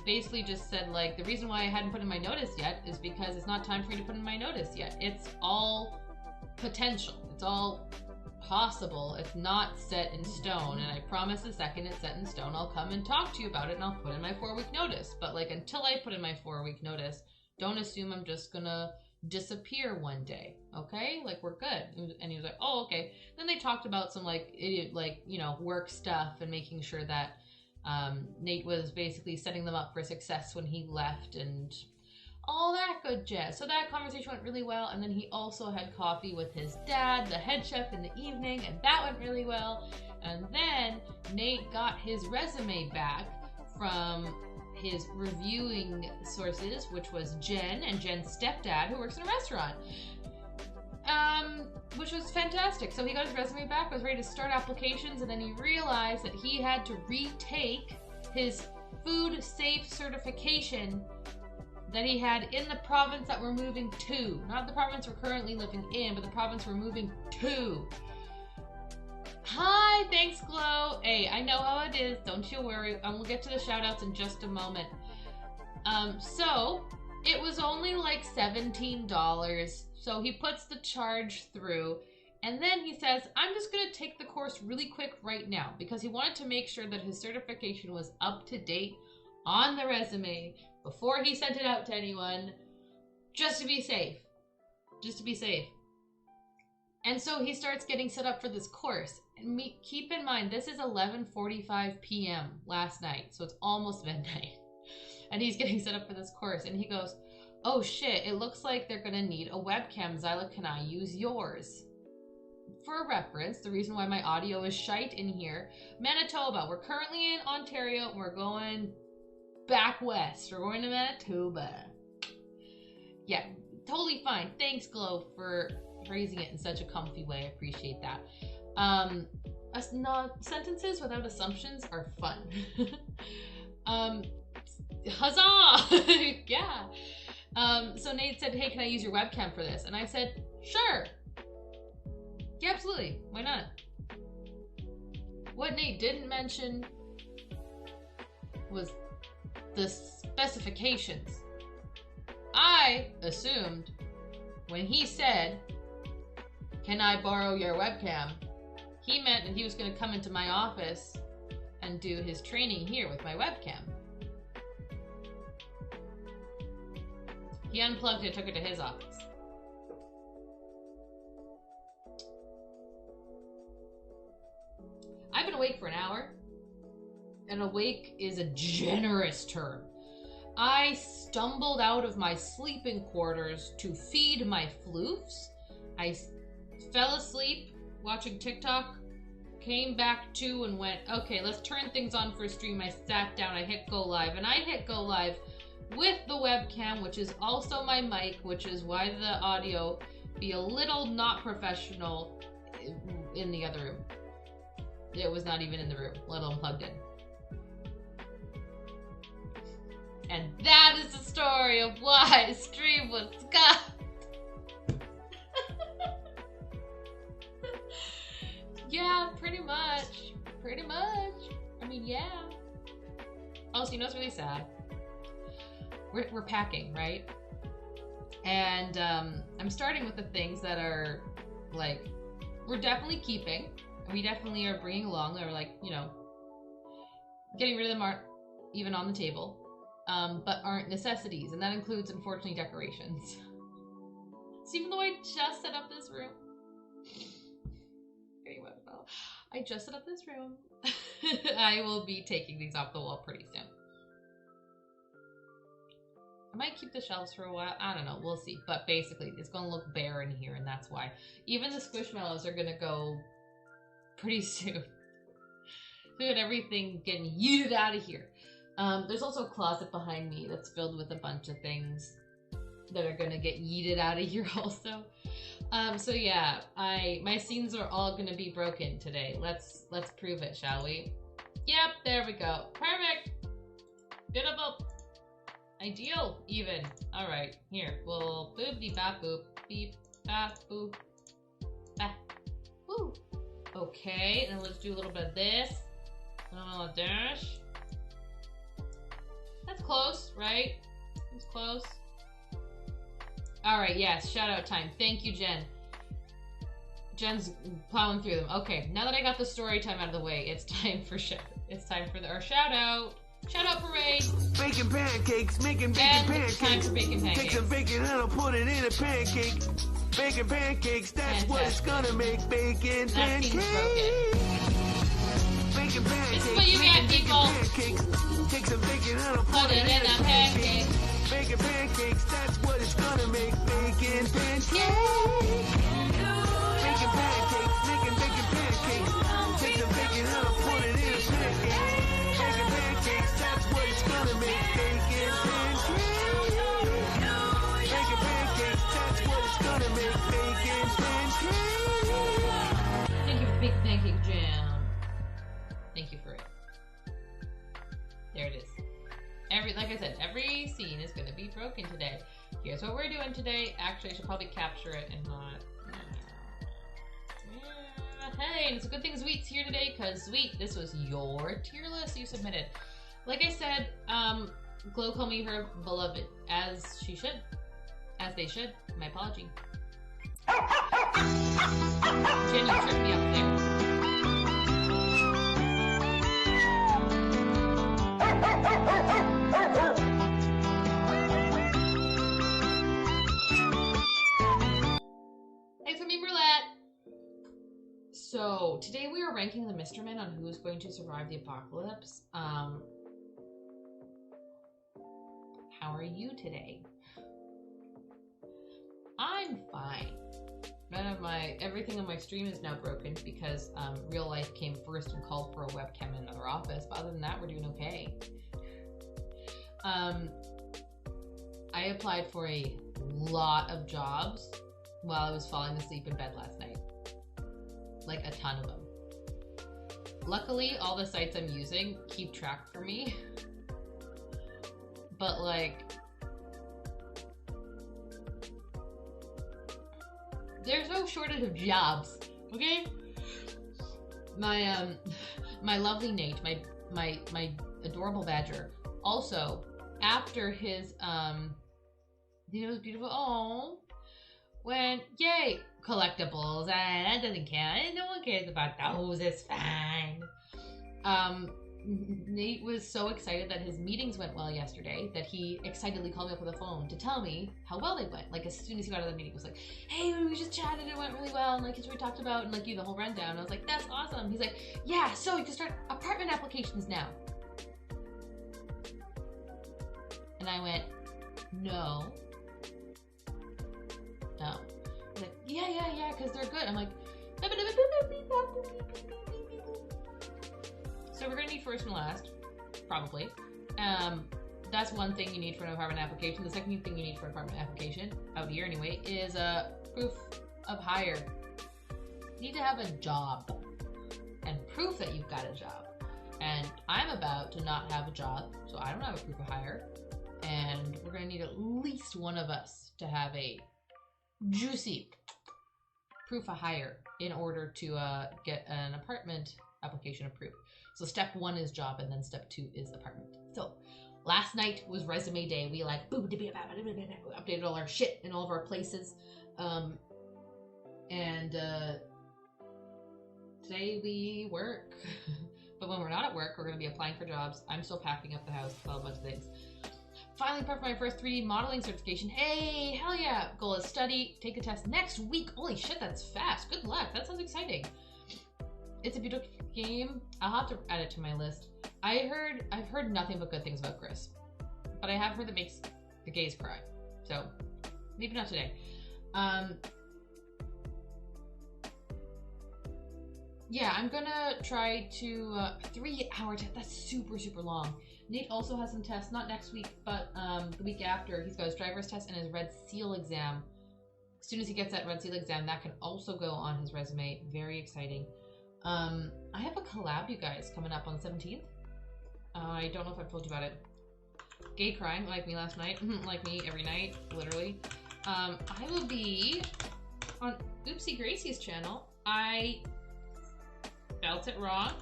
basically just said, like, the reason why I hadn't put in my notice yet is because it's not time for me to put in my notice yet. It's all potential. It's all possible. It's not set in stone, and I promise the second it's set in stone, I'll come and talk to you about it, and I'll put in my 4-week notice. But, like, until I put in my 4-week notice, don't assume I'm just gonna disappear one day, okay? Like, we're good. And he was like, oh, okay. Then they talked about some, like, idiot, like, you know, work stuff and making sure that Nate was basically setting them up for success when he left and all that good jazz. So that conversation went really well, and then he also had coffee with his dad, the head chef, in the evening, and that went really well. And then Nate got his resume back from his reviewing sources, which was Jen and Jen's stepdad, who works in a restaurant, which was fantastic. So he got his resume back, was ready to start applications, and then he realized that he had to retake his food safe certification that he had in the province that we're moving to. Not the province we're currently living in, but the province we're moving to. Hi, thanks, Glow. Hey, I know how it is. Don't you worry. We'll get to the shout-outs in just a moment. So, it was only like $17. So he puts the charge through, and then he says, I'm just going to take the course really quick right now, because he wanted to make sure that his certification was up to date on the resume before he sent it out to anyone, just to be safe. Just to be safe. And so he starts getting set up for this course. And keep in mind, this is 11:45 p.m. last night, so it's almost midnight. And he's getting set up for this course, and he goes, oh shit, it looks like they're gonna need a webcam. XYLA, can I use yours? For reference, the reason why my audio is shite in here, Manitoba. We're currently in Ontario, and we're going back west. We're going to Manitoba. Yeah, totally fine. Thanks, Glow, for phrasing it in such a comfy way. I appreciate that. Sentences without assumptions are fun. Huzzah! Yeah. So Nate said, hey, can I use your webcam for this? And I said, sure. Yeah, absolutely. Why not? What Nate didn't mention was the specifications. I assumed when he said, can I borrow your webcam, he meant that he was going to come into my office and do his training here with my webcam. He unplugged it, took it to his office. I've been awake for an hour, and awake is a generous term. I stumbled out of my sleeping quarters to feed my floofs. I fell asleep watching TikTok, came back to and went, okay, let's turn things on for a stream. I sat down, I hit go live, and I hit go live with the webcam, which is also my mic, which is why the audio be a little not professional in the other room. It was not even in the room, let alone plugged in. And that is the story of why stream was Scott. Yeah, pretty much. Pretty much. I mean, yeah. Also, you know what's really sad? We're packing, right? And I'm starting with the things that are, like, we're definitely keeping. We definitely are bringing along. They're like, you know, getting rid of them aren't even on the table, but aren't necessities. And that includes, unfortunately, decorations. So even though I just set up this room, I just set up this room, I will be taking these off the wall pretty soon. I might keep the shelves for a while. I don't know. We'll see. But basically, it's going to look bare in here, and that's why. Even the squishmallows are going to go pretty soon. So got everything getting yeeted out of here. There's also a closet behind me that's filled with a bunch of things that are going to get yeeted out of here also. So yeah, my scenes are all going to be broken today. Let's prove it, shall we? Yep, there we go. Perfect. Beautiful. Ideal, even. All right, here. We'll boop de bop boop beep bop boop bah. Woo. Okay, and let's do a little bit of this. A little dash. That's close, right? It's close. All right, yes, shout out time. Thank you, Jen. Jen's plowing through them. Okay, now that I got the story time out of the way, it's time for our shout out. Shout out parade. Baking pancakes, making bacon And pancakes. time for baking pancakes. Take some bacon and I'll put it in a pancake. Bacon pancakes, that's what it's gonna make. Bacon That seems pancakes. broken. Bacon pancakes. This is what you get, people. Pancakes. Take some bacon and I'll Put it in a pancake. Bacon pancakes, that's what it's gonna make. Bacon pancakes. Bacon pancakes, making bacon pancakes. Take some bacon and I'll put it in a pancake. Bacon pancakes, that's what it's gonna make. Bacon pancakes. Bacon pancakes, that's what it's gonna make. Bacon pancakes. Thank you for big pancake jam. Thank you for it. There it is. Like I said, every scene is going to be broken today. Here's what we're doing today. Actually, I should probably capture it and not. Hey, and it's a good thing Sweet's here today, because Sweet, this was your tier list you submitted. Like I said, Glow called me her beloved, as she should. As they should. My apology. Jen, you tripped me up there. Thanks for being roulette. So today we are ranking the Mystermen on who is going to survive the apocalypse. How are you today? I'm fine. Everything on my stream is now broken because real life came first and called for a webcam in another office. But other than that, we're doing okay. I applied for a lot of jobs while I was falling asleep in bed last night. Like a ton of them. Luckily, all the sites I'm using keep track for me. But like, there's no shortage of jobs, okay? My lovely Nate, my adorable badger, also after his it was beautiful. Oh, when yay collectibles, that doesn't count. No one cares about those. It's fine. Nate was so excited that his meetings went well yesterday that he excitedly called me up on the phone to tell me how well they went. Like as soon as he got out of the meeting, he was like, "Hey, we just chatted. It went really well." And like as we talked about and like the whole rundown. And I was like, "That's awesome." He's like, "Yeah, so you can start apartment applications now." And I went, "No." He's like, yeah, because they're good. I'm like, so we're gonna need first and last, probably. That's one thing you need for an apartment application. The second thing you need for an apartment application, out here anyway, is proof of hire. You need to have a job and proof that you've got a job. And I'm about to not have a job, so I don't have a proof of hire. And we're gonna need at least one of us to have a juicy proof of hire in order to get an apartment application approved. So step 1 is job, and then step 2 is apartment. So last night was resume day. We like updated all our shit in all of our places, and today we work. But when we're not at work, we're going to be applying for jobs. I'm still packing up the house, a bunch of things. Finally prepped for my first 3D modeling certification. Hey, hell yeah. Goal is study, take a test next week. Holy shit, that's fast. Good luck. That sounds exciting. It's a beautiful game. I'll have to add it to my list. I've heard nothing but good things about Chris. But I have heard that makes the gays cry. So, maybe not today. Yeah, I'm gonna try to 3-hour test. That's super, super long. Nate also has some tests, not next week, but the week after. He's got his driver's test and his Red Seal exam. As soon as he gets that Red Seal exam, that can also go on his resume. Very exciting. I have a collab, you guys, coming up on the 17th. I don't know if I've told you about it. Gay crying, like me last night. Like me every night, literally. I will be on Oopsie Gracie's channel. I spelt it wrong.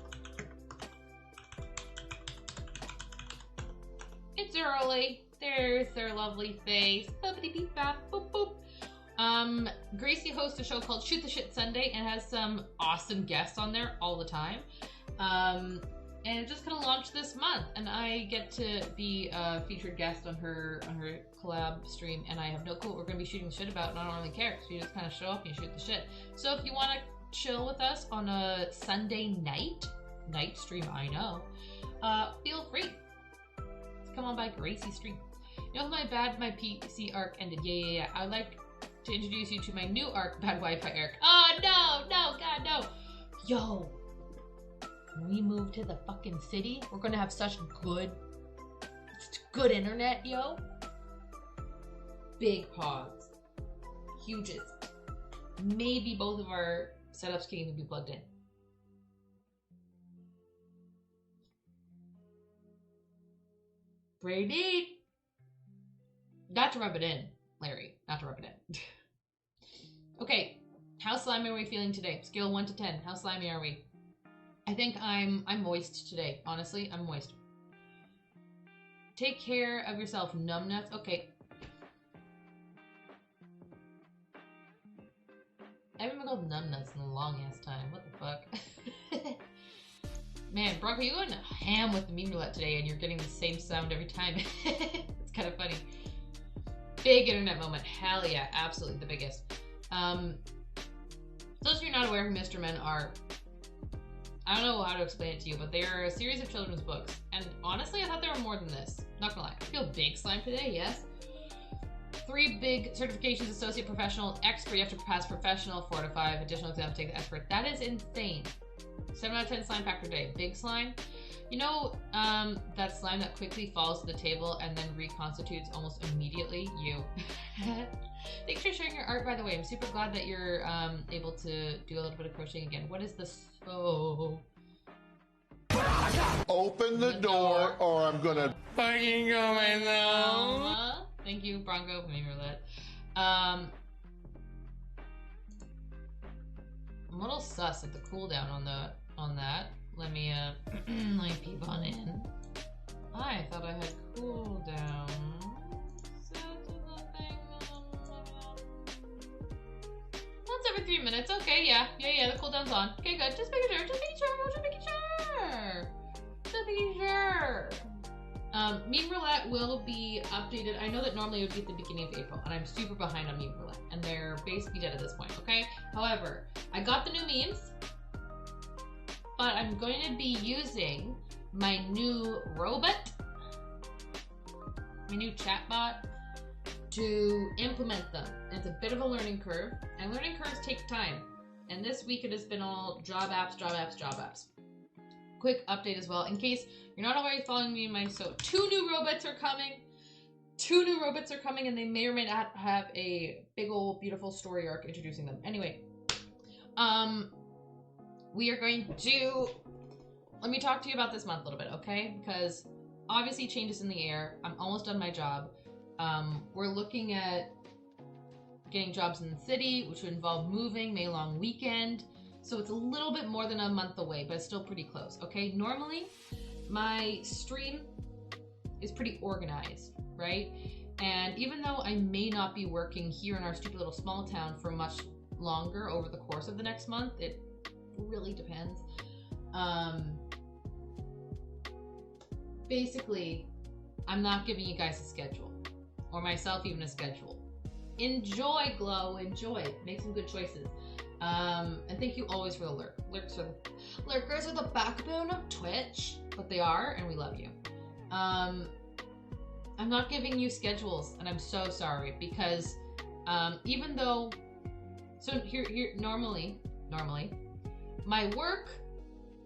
It's early. There's their lovely face. Boopity beep bop, boop boop. Gracie hosts a show called Shoot the Shit Sunday and has some awesome guests on there all the time. And it just kind of launched this month, and I get to be a featured guest on her collab stream, and I have no clue what we're going to be shooting the shit about, and I don't really care, because you just kind of show up and you shoot the shit. So if you want to chill with us on a Sunday night stream, I know, feel free. Come on by Gracie's stream. You know how my PC arc ended? Yeah. I would like to introduce you to my new arc, Bad Wi-Fi arc. Oh, no, God, no. Yo, when we move to the fucking city, we're gonna have such good internet, yo. Big pods. Hugest. Maybe both of our setups can even be plugged in. Brady! Not to rub it in, Larry. Not to rub it in. Okay, how slimy are we feeling today? Scale 1 to 10. How slimy are we? I think I'm moist today. Honestly, I'm moist. Take care of yourself, numbnuts. Okay. I haven't been called numbnuts in a long ass time. What the fuck? Man, Bronco, you're going ham with the meme roulette today, and you're getting the same sound every time. It's kind of funny. Big internet moment. Hell yeah, absolutely the biggest. Those of you not aware who Mr. Men are, I don't know how to explain it to you, but they are a series of children's books. And honestly, I thought there were more than this. Not gonna lie. I feel big slime today, yes. 3 big certifications: associate, professional, expert. You have to pass professional, 4 to 5. Additional exam to take the expert. That is insane. 7 out of 10 slime pack per day. Big slime. You know that slime that quickly falls to the table and then reconstitutes almost immediately? You. Thanks for sharing your art, by the way. I'm super glad that you're able to do a little bit of crocheting again. What is this? Oh. Open the door or I'm gonna fucking go myself. Thank you, Bronco. Meme roulette. I'm a little sus at the cooldown on that. Let me peep on in. I thought I had cooldown. That's every 3 minutes. Okay, yeah, the cooldown's on. Okay, good. Just making sure. Meme roulette will be updated. I know that normally it would be at the beginning of April, and I'm super behind on meme roulette, and they're basically dead at this point, okay? However, I got the new memes, but I'm going to be using my new robot, my new chatbot, to implement them. It's a bit of a learning curve, and learning curves take time. And this week it has been all job apps. Quick update as well, in case you're not already following me in my 2 new robots are coming. 2 new robots are coming, and they may or may not have a big old beautiful story arc introducing them. Anyway, we are going to let me talk to you about this month a little bit, okay? Because obviously change is in the air. I'm almost done my job. We're looking at getting jobs in the city, which would involve moving, May long weekend. So it's a little bit more than a month away, but it's still pretty close, okay? Normally, my stream is pretty organized, right? And even though I may not be working here in our stupid little small town for much longer over the course of the next month, it really depends. Basically, I'm not giving you guys a schedule, or myself even a schedule. Enjoy, Glow, enjoy. Make some good choices. And thank you always for the lurk. Lurkers are the backbone of Twitch, but they are, and we love you. I'm not giving you schedules, and I'm so sorry, because even though, so here normally, my work,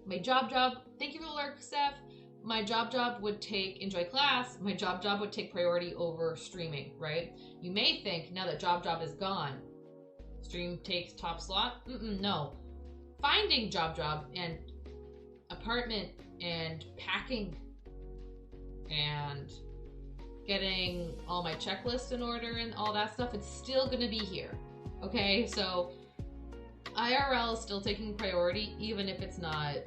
my job, thank you for the lurk, Steph. My job would take, enjoy class, my job would take priority over streaming, right? You may think, now that job is gone, stream takes top slot. No. Finding job and apartment and packing and getting all my checklists in order and all that stuff, it's still gonna be here. Okay, so IRL is still taking priority, even if it's not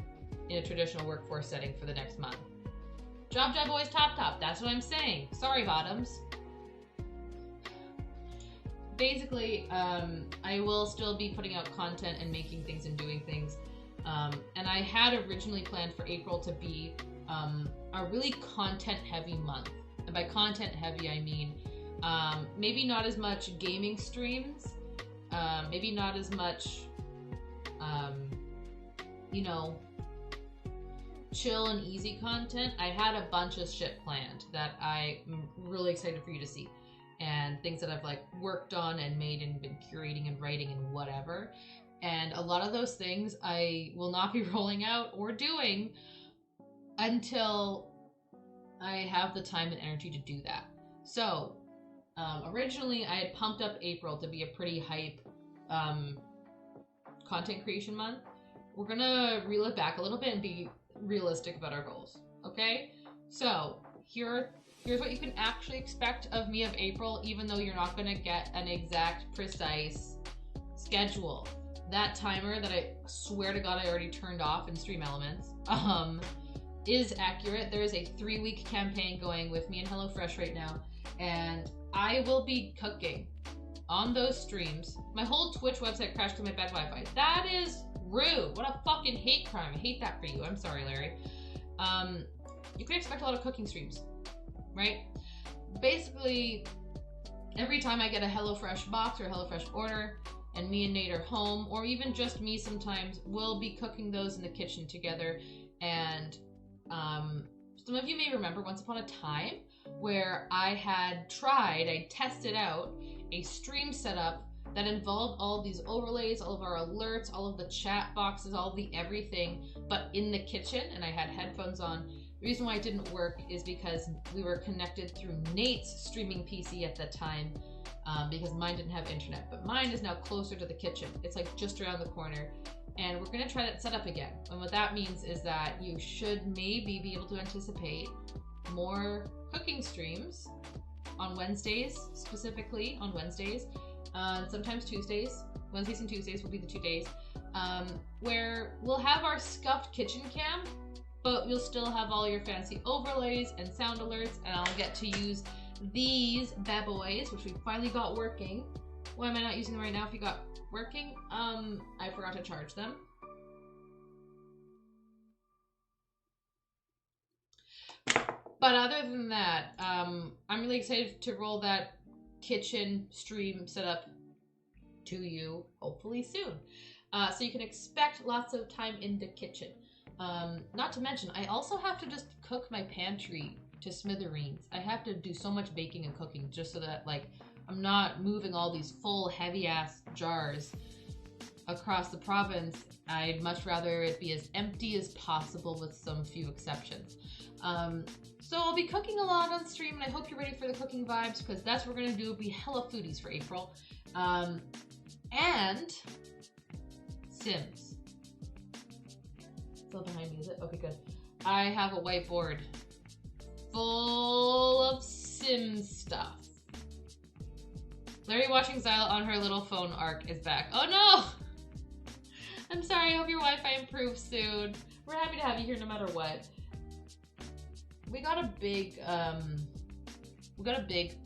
in a traditional workforce setting for the next month. Job boys top. That's what I'm saying. Sorry, bottoms. Basically, I will still be putting out content and making things and doing things. And I had originally planned for April to be a really content-heavy month. And by content-heavy, I mean maybe not as much gaming streams, maybe not as much, you know, chill and easy content. I had a bunch of shit planned that I'm really excited for you to see. And things that I've like worked on and made and been curating and writing and whatever. And a lot of those things I will not be rolling out or doing until I have the time and energy to do that. So originally I had pumped up April to be a pretty hype content creation month. We're gonna reel it back a little bit and be realistic about our goals, okay? So here's what you can actually expect of me of April, even though you're not gonna get an exact, precise schedule. That timer that I swear to God I already turned off in Stream Elements is accurate. There is a 3-week campaign going with me and HelloFresh right now, and I will be cooking on those streams. My whole Twitch website crashed through my bad Wi-Fi. That is rude. What a fucking hate crime. I hate that for you. I'm sorry, Larry. You can expect a lot of cooking streams, right? Basically, every time I get a HelloFresh box or a HelloFresh order, and me and Nate are home, or even just me sometimes, we'll be cooking those in the kitchen together. And some of you may remember once upon a time where I tested out a stream setup that involved all of these overlays, all of our alerts, all of the chat boxes, all of the everything, but in the kitchen, and I had headphones on. The reason why it didn't work is because we were connected through Nate's streaming PC at the time, because mine didn't have internet, but mine is now closer to the kitchen. It's like just around the corner, and we're gonna try that setup again. And what that means is that you should maybe be able to anticipate more cooking streams on Wednesdays, specifically on Wednesdays, sometimes Tuesdays. Wednesdays and Tuesdays will be the 2 days, where we'll have our scuffed kitchen cam, but you'll still have all your fancy overlays and sound alerts, and I'll get to use these bad boys, which we finally got working. Why am I not using them right now if you got working? I forgot to charge them. But other than that, I'm really excited to roll that kitchen stream setup to you, hopefully soon. So you can expect lots of time in the kitchen. Not to mention, I also have to just cook my pantry to smithereens. I have to do so much baking and cooking just so that, like, I'm not moving all these full heavy ass jars across the province. I'd much rather it be as empty as possible with some few exceptions. So I'll be cooking a lot on stream, and I hope you're ready for the cooking vibes, because that's what we're gonna do. Be hella foodies for April. And Sims. Still behind me, is it? Okay, good. I have a whiteboard full of Sim stuff. Larry watching XYLA on her little phone arc is back. Oh no! I'm sorry, I hope your Wi-Fi improves soon. We're happy to have you here no matter what. We got a big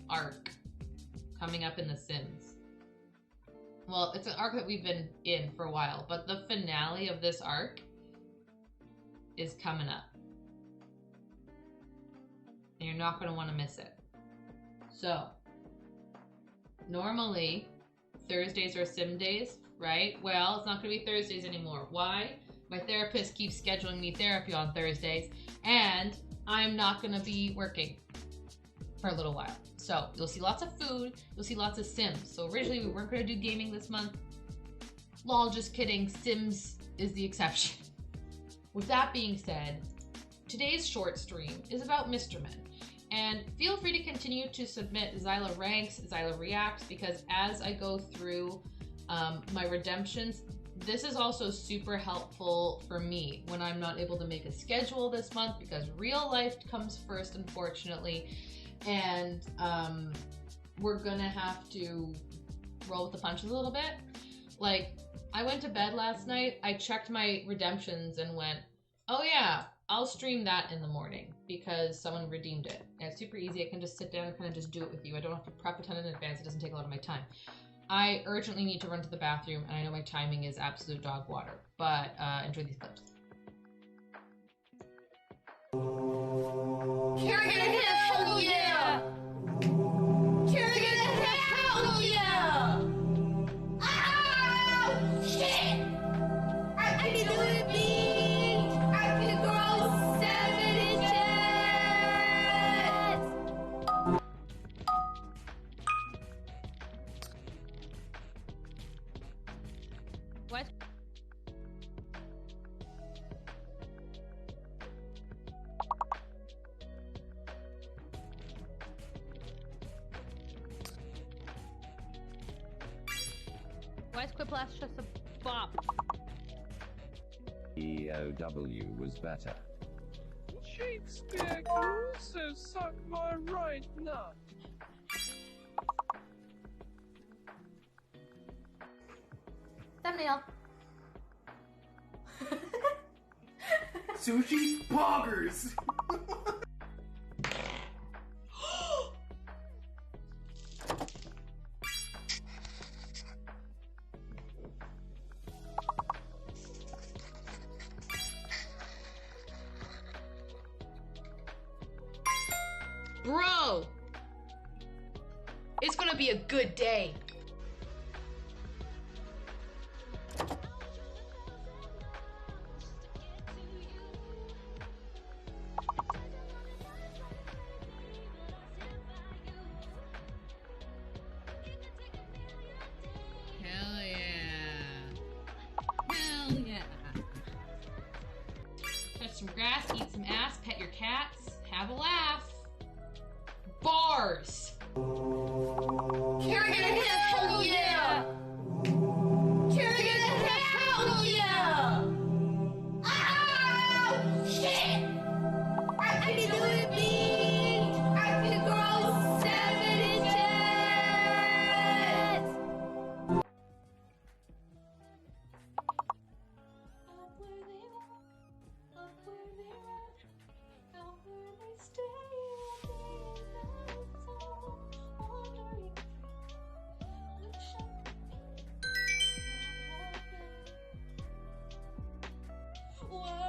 arc coming up in The Sims. Well, it's an arc that we've been in for a while, but the finale of this arc is coming up. And you're not going to want to miss it. So, normally, Thursdays are sim days, right? Well, it's not going to be Thursdays anymore. Why? My therapist keeps scheduling me therapy on Thursdays, and I'm not going to be working for a little while. So, you'll see lots of food, you'll see lots of Sims. So originally we weren't going to do gaming this month. Lol, just kidding. Sims is the exception. With that being said, today's short stream is about Mr. Men. And feel free to continue to submit XYLA ranks, XYLA reacts, because as I go through my redemptions, this is also super helpful for me when I'm not able to make a schedule this month, because real life comes first, unfortunately. And we're gonna have to roll with the punches a little bit. Like, I went to bed last night, I checked my redemptions and went, oh yeah, I'll stream that in the morning because someone redeemed it. And it's super easy. I can just sit down and kind of just do it with you. I don't have to prep a ton in advance. It doesn't take a lot of my time. I urgently need to run to the bathroom, and I know my timing is absolute dog water, but enjoy these clips. Hell yeah! Hell yeah! Oh, shit! I can do it, big! I can grow 7 inches! What? Why is Quiplash just a bop? EOW was better. Shakespeare can also suck my right nut. Thumbnail. Sushi poggers! Bro! It's gonna be a good day. Hell yeah. Hell yeah. Touch some grass, eat some ass, pet your cats, have a laugh. Bars! Hell yeah! Hell yeah! Oh, shit! I can do it, big! I can grow 7 inches! Up where they walk, up where they run, out where they stay all day and night, so wandering. Wish I could whoa.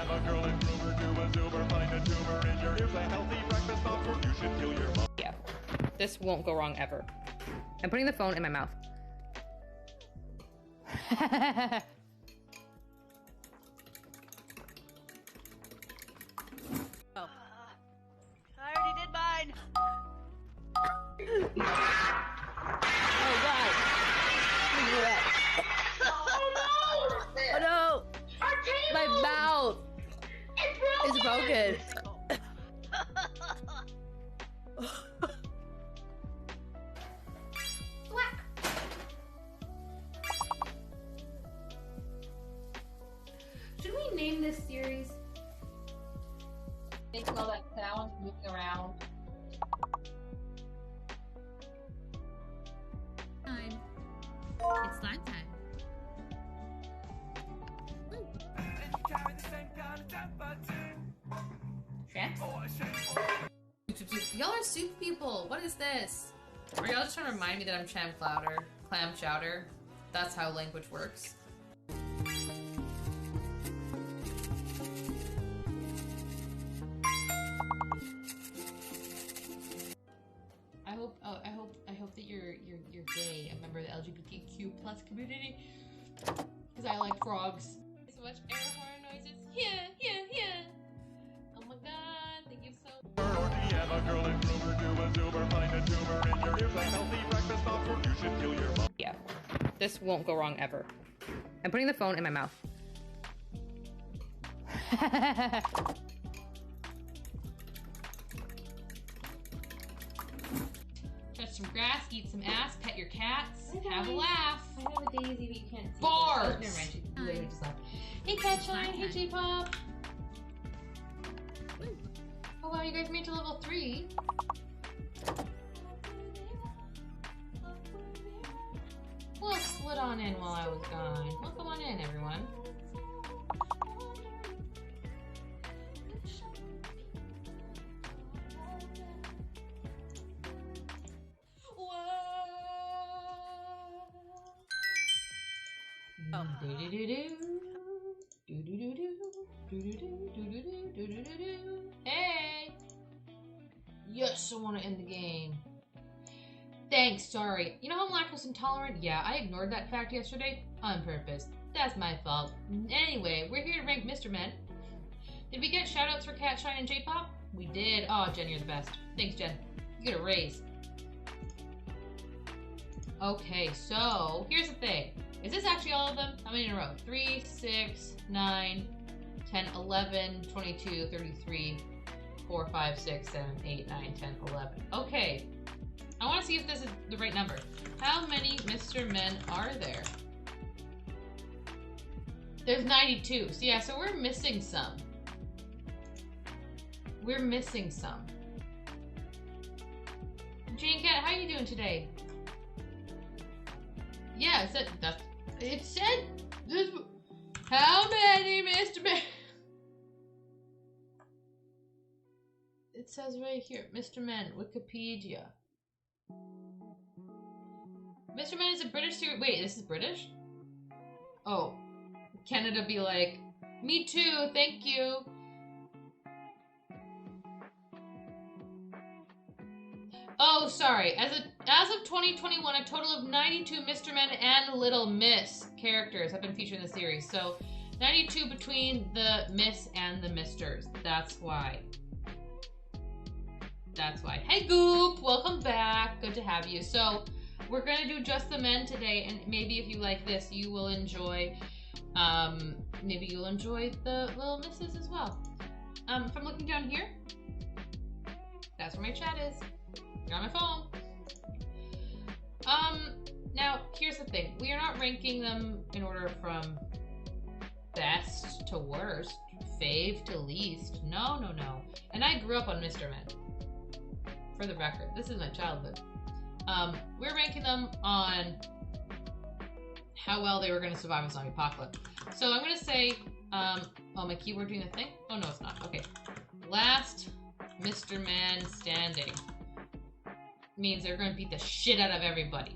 A girl and groomer do a zoomer, find a tumor in your ears, a healthy breakfast offer, you should kill your mom. Yeah, this won't go wrong ever. I'm putting the phone in my mouth. Oh. I already did mine. Oh god. Oh no! My mouth is broken. Should we name this series? Making all that sound, moving around. Time. It's slime time. Shrimps? Y'all are soup people. What is this? Are y'all just trying to remind me that I'm clam chowder? That's how language works. I hope that you're gay, a member of the LGBTQ plus community, because I like frogs. So much air horn noises. Yeah. Oh my god, thank you so much. A girl and groomer do a zoomer, find a tumor in your ears, a healthy breakfast offer, you should kill your mom. Yeah, this won't go wrong ever. I'm putting the phone in my mouth. Touch some grass, eat some ass, pet your cats, have a laugh. I have a daisy, but you can't see. Bars! Oh, never mind. She literally just left. Hey Catshine, hey J-Pop. Oh Oh wow, you guys made it to level 3. We'll split on in while I was gone. Welcome on in, everyone. Hey! Yes, I want to end the game. Thanks, sorry. You know how I'm lactose intolerant? Yeah, I ignored that fact yesterday on purpose. That's my fault. Anyway, we're here to rank Mr. Men. Did we get shoutouts for Cat Shine and J-Pop? We did. Oh, Jen, you're the best. Thanks, Jen. You get a raise. Okay, so here's the thing. Is this actually all of them? How many in a row? 3, 6, 9, 10, 11, 22, 33, 4, 5, 6, 7, 8, 9, 10, 11. Okay. I want to see if this is the right number. How many Mr. Men are there? There's 92. So yeah, so we're missing some. We're missing some. Jane Cat, how are you doing today? Yeah, it said this. How many Mr. Men? It says right here, Mr. Men, Wikipedia. Mr. Men is a British series. Wait, this is British? Oh, Canada be like, me too, thank you. Oh, sorry. As of 2021, a total of 92 Mr. Men and Little Miss characters have been featured in the series. So 92 between the Miss and the Misters. That's why. That's why. Hey Goop, welcome back. Good to have you. So we're gonna do just the men today, and maybe if you like this, you will enjoy. Maybe you'll enjoy the Little Misses as well. If I'm looking down here, that's where my chat is. You're on my phone. Now here's the thing. We are not ranking them in order from best to worst, fave to least. No, no, no. And I grew up on Mr. Men. For the record, this is my childhood. We're ranking them on how well they were going to survive a zombie apocalypse. So I'm going to say, oh, my keyboard doing a thing? Oh, no, it's not. Okay. Last Mr. Man standing means they're going to beat the shit out of everybody.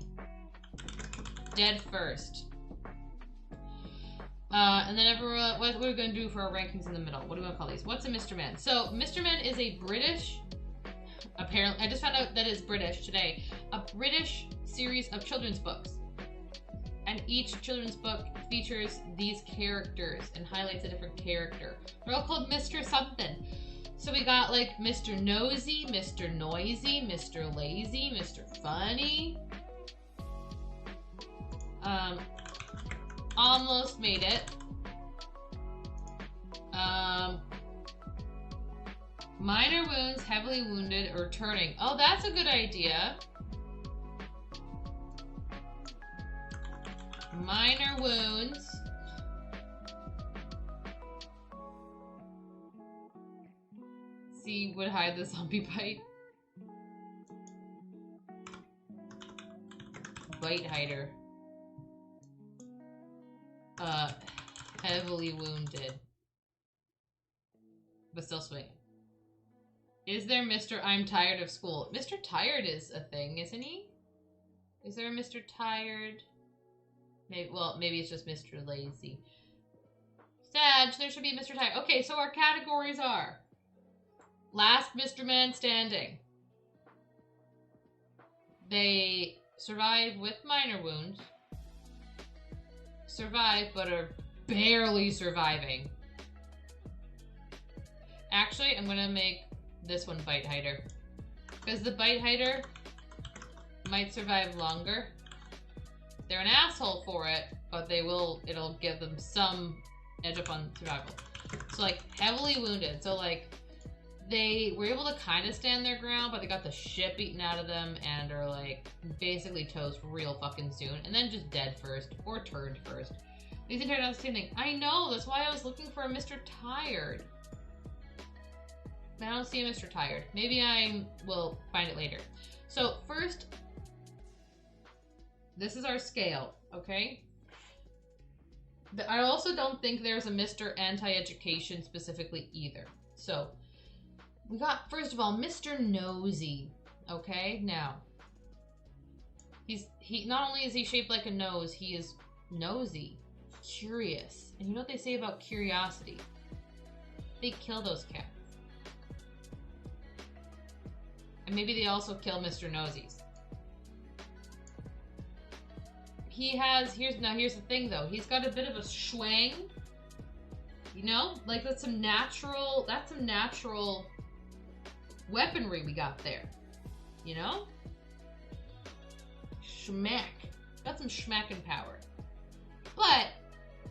Dead first. And then everyone, what are we going to do for our rankings in the middle? What do we want to call these? What's a Mr. Man? So, Mr. Man is a British, apparently, I just found out that it's British today, a British series of children's books. And each children's book features these characters and highlights a different character. They're all called Mr. Something. So we got like Mr. Nosy, Mr. Noisy, Mr. Lazy, Mr. Funny. Almost made it. Minor wounds, heavily wounded, or turning. Oh, that's a good idea. Minor wounds. See, would hide the zombie bite. Bite hider. Heavily wounded. But still swinging. Is there Mr. I'm tired of school? Mr. Tired is a thing, isn't he? Is there a Mr. Tired? Maybe, well, maybe it's just Mr. Lazy. Sag, there should be Mr. Tired. Okay, so our categories are last Mr. Man standing. They survive with minor wounds. Survive, but are barely surviving. Actually, I'm gonna make this one Bite Hider. Because the Bite Hider might survive longer. They're an asshole for it, but it'll give them some edge up on survival. So like, heavily wounded. So like, they were able to kind of stand their ground, but they got the shit beaten out of them and are like, basically toast real fucking soon. And then just dead first, or turned first. These entire the same thing. I know, that's why I was looking for a Mr. Tired. I don't see Mr. Tired. Maybe I will find it later. So first, this is our scale, okay? I also don't think there's a Mr. Anti-Education specifically either. So we got, first of all, Mr. Nosy, okay? Now, he not only is he shaped like a nose, he is nosy, curious. And you know what they say about curiosity? They kill those cats. And maybe they also kill Mr. Nosies. He has, here's the thing though, he's got a bit of a schwang. You know? Like that's some natural weaponry we got there. You know? Schmack. Got some schmacking power. But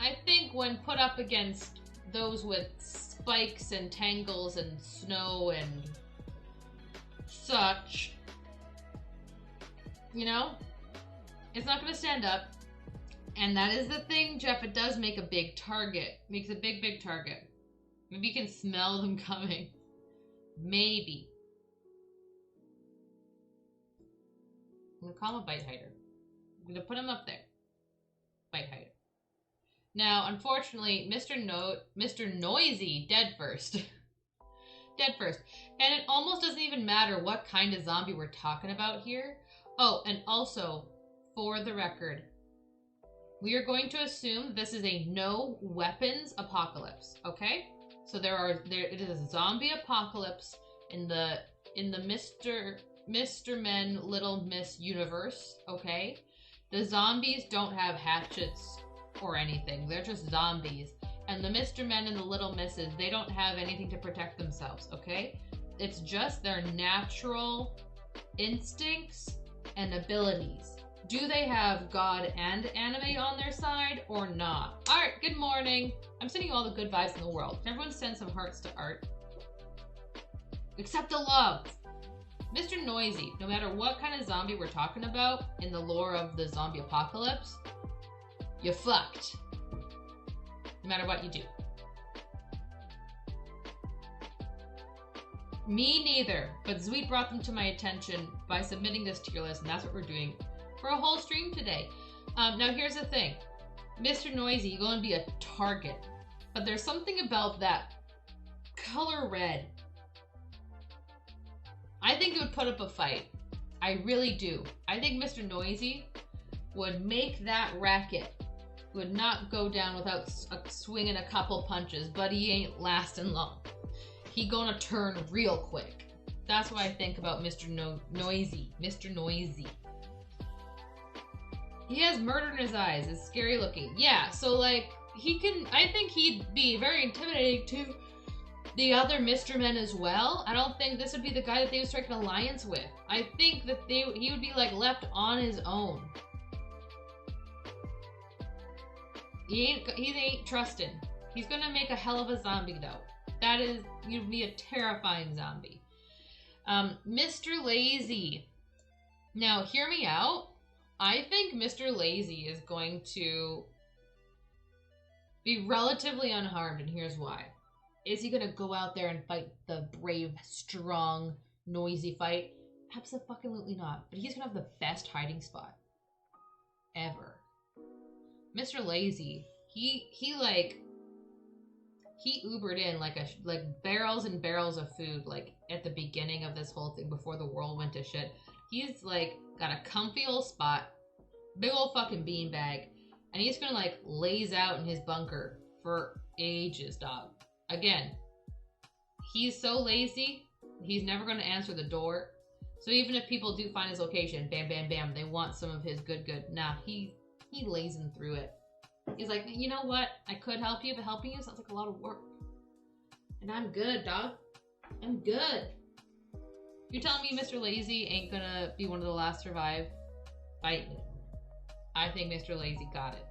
I think when put up against those with spikes and tangles and snow and such, you know, it's not going to stand up. And that is the thing, Jeff. It does make a big target. Makes a big target. Maybe you can smell them coming. Maybe. I'm going to call him a bite hider. I'm going to put him up there. Bite hider. Now, unfortunately, Mr. Noisy, dead first. Dead first. And it almost doesn't even matter what kind of zombie we're talking about here. Oh, and also, for the record, we are going to assume this is a no weapons apocalypse, okay? So it is a zombie apocalypse in the Mr. Men Little Miss universe, okay? The zombies don't have hatchets or anything. They're just zombies. And the Mr. Men and the Little Misses, they don't have anything to protect themselves, okay? It's just their natural instincts and abilities. Do they have God and anime on their side or not? Art, good morning. I'm sending you all the good vibes in the world. Can everyone send some hearts to Art? Accept the love. Mr. Noisy, no matter what kind of zombie we're talking about in the lore of the zombie apocalypse, you're fucked. No matter what you do. Me neither, but Zweet brought them to my attention by submitting this tier list, and that's what we're doing for a whole stream today. Now here's the thing. Mr. Noisy, you're going to be a target, but there's something about that color red. I think it would put up a fight. I really do. I think Mr. Noisy would make that racket. Would not go down without swinging a couple punches, but he ain't lasting long. He gonna turn real quick. That's what I think about Mr. Noisy. Mr. Noisy. He has murder in his eyes. It's scary looking. Yeah, so like, I think he'd be very intimidating to the other Mr. Men as well. I don't think this would be the guy that they would strike an alliance with. I think that he would be like left on his own. He ain't trusting. He's gonna make a hell of a zombie though. You'd be a terrifying zombie. Mr. Lazy. Now, hear me out. I think Mr. Lazy is going to be relatively unharmed, and here's why. Is he gonna go out there and fight the brave, strong, noisy fight? Absolutely not. But he's gonna have the best hiding spot ever. Mr. Lazy, he Ubered in like barrels and barrels of food like at the beginning of this whole thing before the world went to shit. He's like got a comfy old spot, big old fucking beanbag, and he's gonna like laze out in his bunker for ages, dog. Again, he's so lazy, he's never gonna answer the door. So even if people do find his location, bam, bam, bam, they want some of his good. Nah, he lazing through it. He's like, you know what? I could help you, but helping you sounds like a lot of work. And I'm good, dog. I'm good. You're telling me Mr. Lazy ain't gonna be one of the last to survive? Fight me. I think Mr. Lazy got it.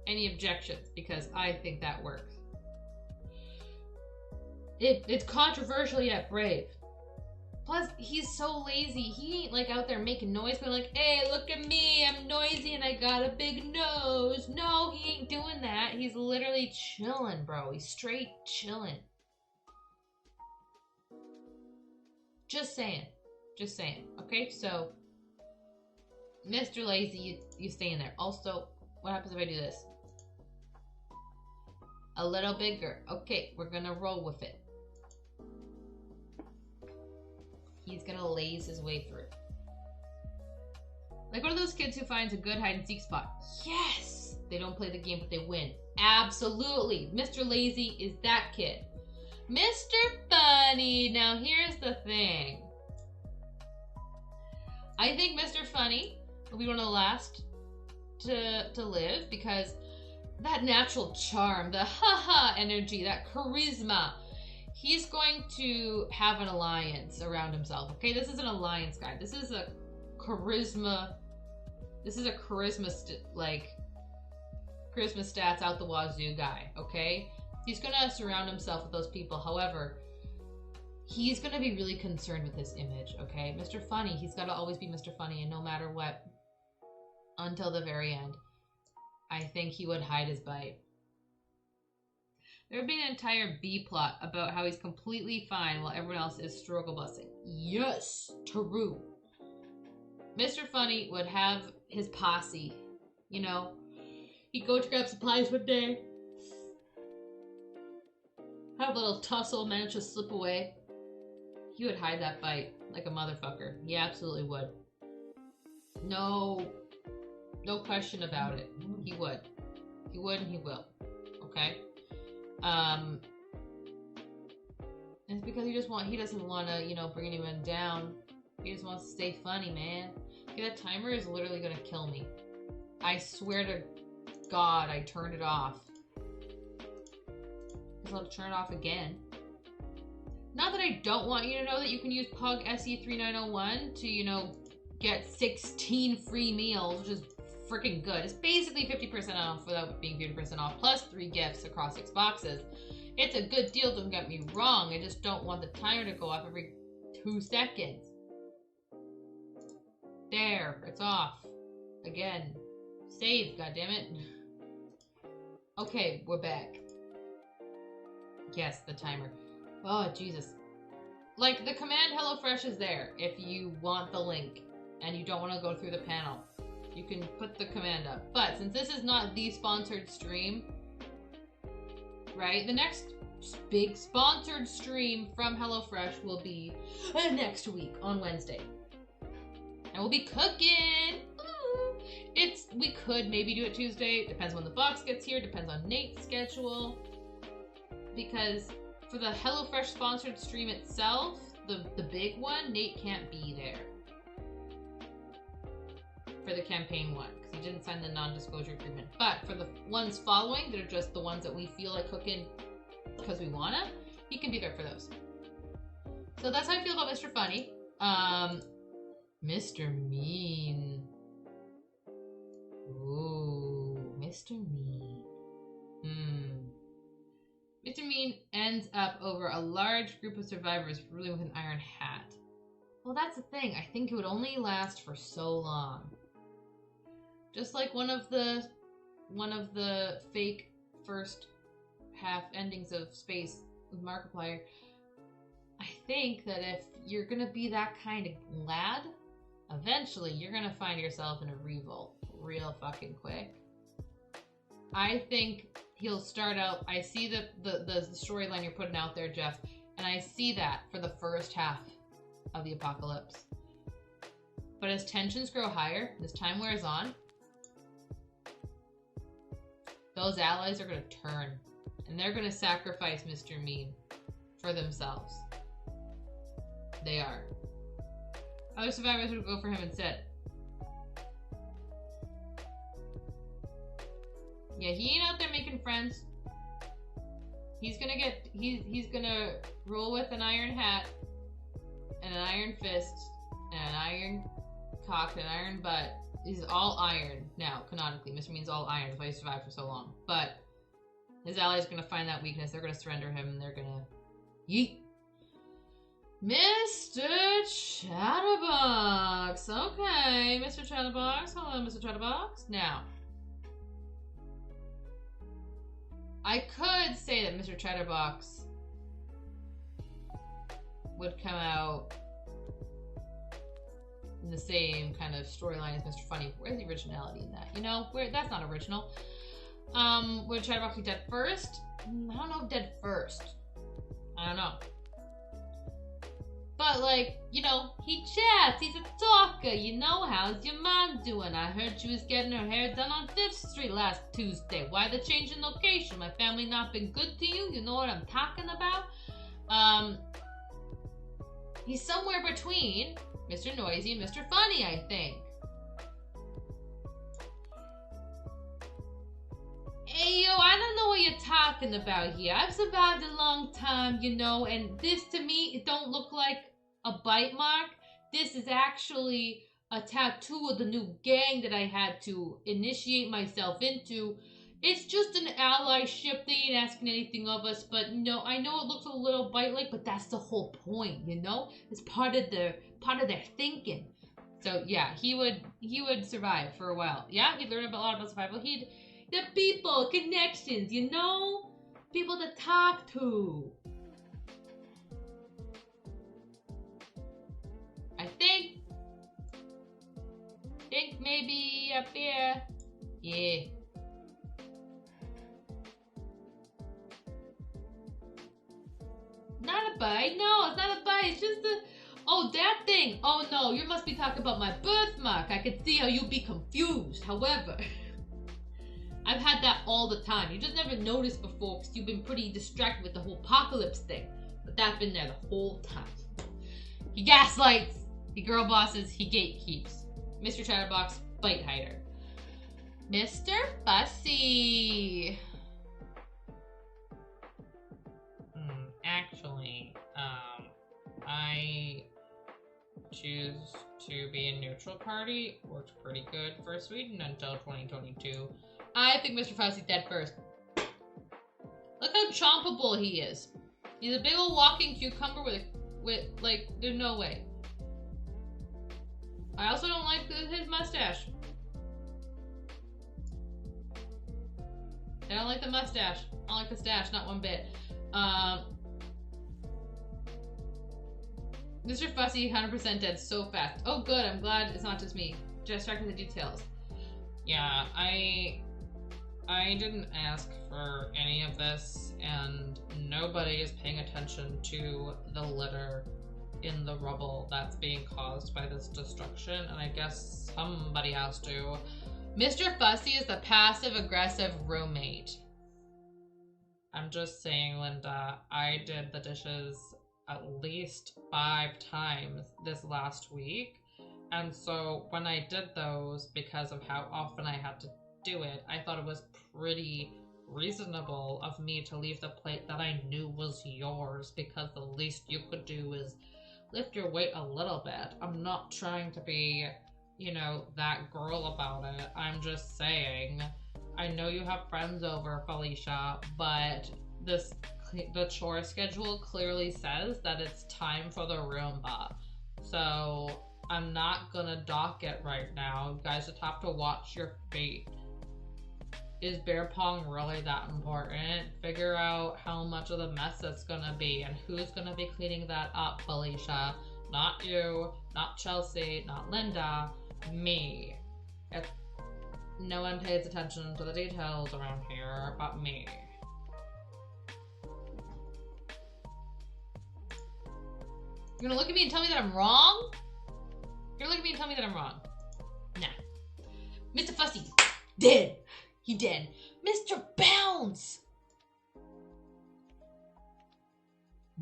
Any objections? Because I think that works. It's controversial yet brave. Plus, he's so lazy. He ain't like out there making noise, going like, hey, look at me, I'm noisy and I got a big nose. No, he ain't doing that. He's literally chilling, bro. He's straight chilling. Just saying. Just saying. Okay, so Mr. Lazy, you stay in there. Also, what happens if I do this? A little bigger. Okay, we're gonna roll with it. He's gonna laze his way through. Like one of those kids who finds a good hide and seek spot. Yes! They don't play the game, but they win. Absolutely. Mr. Lazy is that kid. Mr. Funny. Now here's the thing. I think Mr. Funny will be one of the last to live because that natural charm, the haha energy, that charisma, he's going to have an alliance around himself. Okay, this is an alliance guy. This is a charisma. This is a charisma charisma stats out the wazoo guy. Okay, he's gonna surround himself with those people. However, he's gonna be really concerned with his image. Okay, Mr. Funny. He's gotta always be Mr. Funny, and no matter what, until the very end, I think he would hide his bite. There would be an entire B plot about how he's completely fine while everyone else is struggle busing. Yes, true. Mr. Funny would have his posse, you know. He'd go to grab supplies one day, have a little tussle, manage to slip away. He would hide that bite like a motherfucker. He absolutely would. No question about it. He would. He would and he will. Okay? It's because he doesn't want to, you know, bring anyone down. He just wants to stay funny, man. Okay, that timer is literally gonna kill me. I swear to God, I turned it off. I'll turn it off again. Not that I don't want you to know that you can use Pug SE3901 to, you know, get 16 free meals, which is freaking good. It's basically 50% off without being 50% off, plus 3 gifts across 6 boxes. It's a good deal, don't get me wrong. I just don't want the timer to go off every 2 seconds. There, it's off. Again. Save, goddammit. Okay, we're back. Yes, the timer. Oh, Jesus. Like, the command HelloFresh is there if you want the link and you don't want to go through the panel. You can put the command up. But since this is not the sponsored stream, right? The next big sponsored stream from HelloFresh will be next week on Wednesday. And we'll be cooking. We could maybe do it Tuesday. Depends when the box gets here. Depends on Nate's schedule. Because for the HelloFresh sponsored stream itself, the big one, Nate can't be there. For the campaign one, because he didn't sign the non-disclosure agreement. But for the ones following, that are just the ones that we feel like cooking because we wanna, he can be there for those. So that's how I feel about Mr. Funny. Mr. Mean. Ooh, Mr. Mean. Mr. Mean ends up over a large group of survivors ruling with an iron hat. Well, that's the thing. I think it would only last for so long. Just like one of the fake first half endings of Space with Markiplier. I think that if you're gonna be that kind of lad, eventually you're gonna find yourself in a revolt real fucking quick. I think he'll start out. I see the storyline you're putting out there, Jeff, and I see that for the first half of the apocalypse. But as tensions grow higher, as time wears on, those allies are going to turn, and they're going to sacrifice Mr. Mean for themselves. They are. Other survivors would go for him instead. Yeah, he ain't out there making friends. He's gonna roll with an iron hat and an iron fist and an iron cock and an iron butt. He's all iron now, canonically. Mr. Mean's all iron. That's why he survived for so long. But his allies are gonna find that weakness. They're gonna surrender him and they're gonna yeet. Mr. Chatterbox. Okay, Mr. Chatterbox. Hello, Mr. Chatterbox. Now, I could say that Mr. Chatterbox would come out in the same kind of storyline as Mr. Funny. Where's the originality in that? You know, that's not original. Would Chatterbox be dead first? I don't know if dead first. I don't know. But, like, you know, he chats, he's a talker, you know, how's your mom doing? I heard she was getting her hair done on 5th Street last Tuesday. Why the change in location? My family not been good to you? You know what I'm talking about? He's somewhere between Mr. Noisy and Mr. Funny, I think. Hey, yo, I don't know what you're talking about here. I've survived a long time, you know, and this to me, it don't look like a bite mark. This is actually a tattoo of the new gang that I had to initiate myself into. It's just an allyship. They ain't asking anything of us, but no, I know it looks a little bite-like, but that's the whole point, you know? It's part of their thinking. So yeah, he would survive for a while. Yeah, he'd learn a lot about survival. The people, connections, you know? People to talk to. I think maybe up here. Yeah. Not a bite. No, it's not a bite. It's just a... Oh, that thing. Oh, no. You must be talking about my birthmark. I can see how you'd be confused. However, I've had that all the time. You just never noticed before because you've been pretty distracted with the whole apocalypse thing. But that's been there the whole time. He gaslights. He girl bosses. He gatekeeps. Mr. Chatterbox, bite hider. Mr. Fussy. Actually, I choose to be a neutral party. Worked pretty good for Sweden until 2022. I think Mr. Fussy's dead first. Look how chompable he is. He's a big old walking cucumber with like, there's no way. I also don't like his mustache. I don't like the mustache. I don't like the stash, not one bit. Mr. Fussy, 100% dead so fast. Oh good, I'm glad it's not just me. Just checking the details. Yeah, I didn't ask for any of this, and nobody is paying attention to the litter in the rubble that's being caused by this destruction, and I guess somebody has to. Mr. Fussy is the passive-aggressive roommate. I'm just saying, Linda, I did the dishes at least 5 times this last week, and so when I did those, because of how often I had to do it, I thought it was pretty reasonable of me to leave the plate that I knew was yours, because the least you could do is lift your weight a little bit. I'm not trying to be, you know, that girl about it. I'm just saying, I know you have friends over, Felicia, but the chore schedule clearly says that it's time for the Roomba. So I'm not gonna dock it right now. You guys just have to watch your fate. Is bear pong really that important? Figure out how much of the mess it's gonna be and who's gonna be cleaning that up, Felicia. Not you, not Chelsea, not Linda, me. No one pays attention to the details around here but me. You're gonna look at me and tell me that I'm wrong? You're gonna look at me and tell me that I'm wrong? Nah. Mr. Fussy, dead. He dead. Mr. Bounce!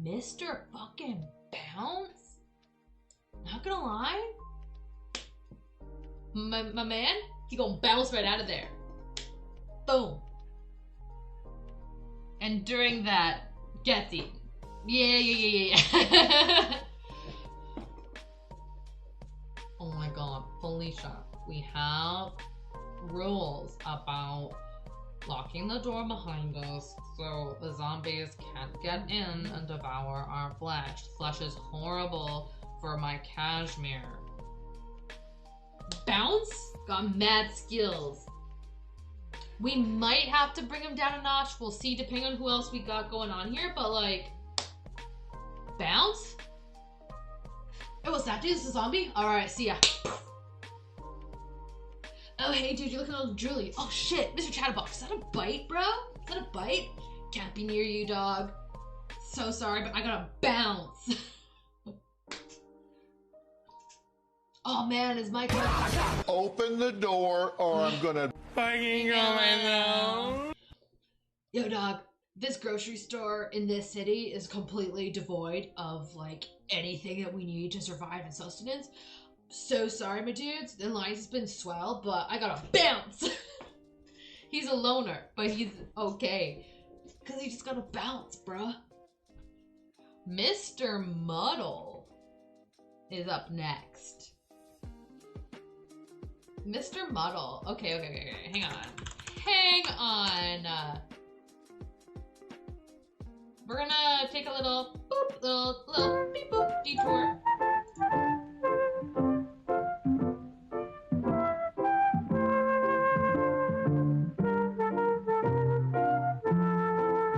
Mr. fucking Bounce? Not gonna lie. My man, he gonna bounce right out of there. Boom. And during that, gets eaten. Yeah. Oh my god, Felicia, we have rules about locking the door behind us so the zombies can't get in and devour our flesh. Flesh is horrible for my cashmere. Bounce got mad skills. We might have to bring him down a notch. We'll see depending on who else we got going on here, but like, Bounce? Oh, what's that, dude? Is this a zombie? Alright, see ya. Oh, hey, dude, you're looking a little drooly. Oh, shit, Mr. Chatterbox, is that a bite, bro? Is that a bite? Can't be near you, dog. So sorry, but I gotta bounce. Oh, man, is Mike gonna... Open the door or I'm gonna fucking go my nose. Yo, dog, this grocery store in this city is completely devoid of, like, anything that we need to survive and sustenance. So sorry, my dudes. The lines has been swell, but I gotta bounce. He's a loner, but he's okay. Because he just gotta bounce, bruh. Mr. Muddle is up next. Mr. Muddle. Okay. Hang on. We're gonna take a little boop, little beep boop detour.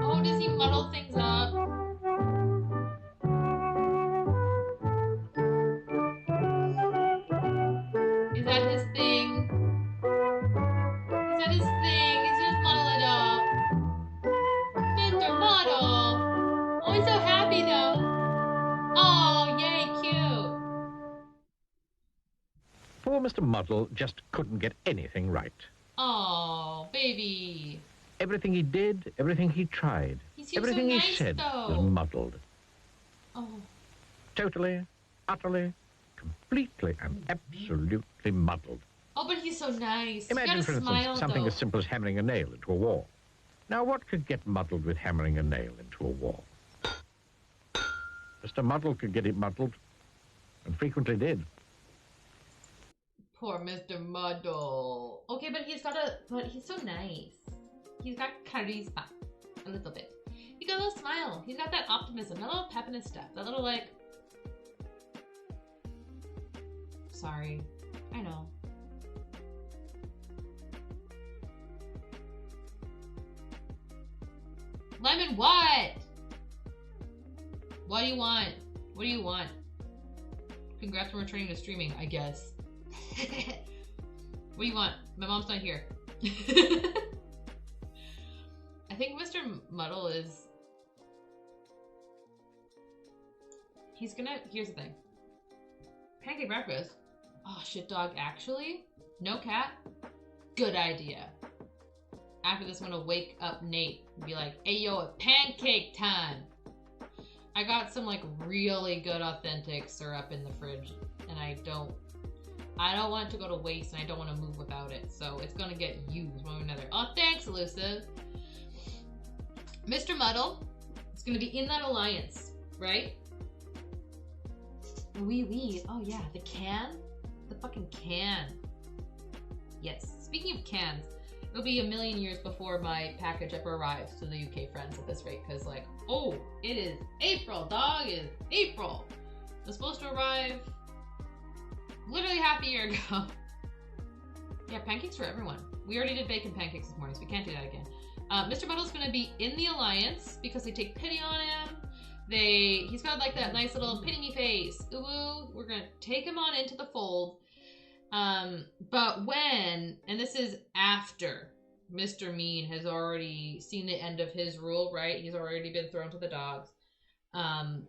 Oh, does he muddle things up? Is that his thing? He's just muddle it up. Mr. Muddle! Oh, he's so happy though. Oh, yay, cute. Poor Mr. Muddle just couldn't get anything right. Oh, baby. Everything he did, everything he tried, He seems everything so he nice, said though. was muddled. Oh. Totally, utterly, completely, and absolutely muddled. Oh, but he's so nice. Imagine, you for gotta instance, smile, something though. as simple as hammering a nail into a wall. Now, what could get muddled with hammering a nail into a wall? Mr. Muddle could get it muddled, and frequently did. Poor Mr. Muddle. Okay, but he's so nice. He's got charisma. A little bit. He got a little smile. He's got that optimism, that little pep in his step. That little, like... Sorry. I know. Lemon, what? What do you want? What do you want? Congrats on returning to streaming, I guess. What do you want? My mom's not here. I think Mr. Muddle is... He's gonna... Here's the thing. Pancake breakfast? Oh, shit, dog. Actually? No cat? Good idea. After this, I'm gonna wake up Nate and be like, hey, yo, it's pancake time! I got some, like, really good authentic syrup in the fridge, and I don't want it to go to waste, and I don't want to move without it, so it's gonna get used one way or another. Oh, thanks, Elusive! Mr. Muddle is gonna be in that alliance, right? Oui. Oh, yeah, the can? The fucking can. Yes. Speaking of cans, it'll be a million years before my package ever arrives to the UK friends at this rate, because, like, oh, it is April, dog, it is April. It was supposed to arrive literally half a year ago. Yeah, pancakes for everyone. We already did bacon pancakes this morning, so we can't do that again. Mr. Muddle's gonna be in the alliance because they take pity on him. He's got like that nice little pity me face. Ooh, we're gonna take him on into the fold. But when, and this is after Mr. Mean has already seen the end of his rule, right? He's already been thrown to the dogs.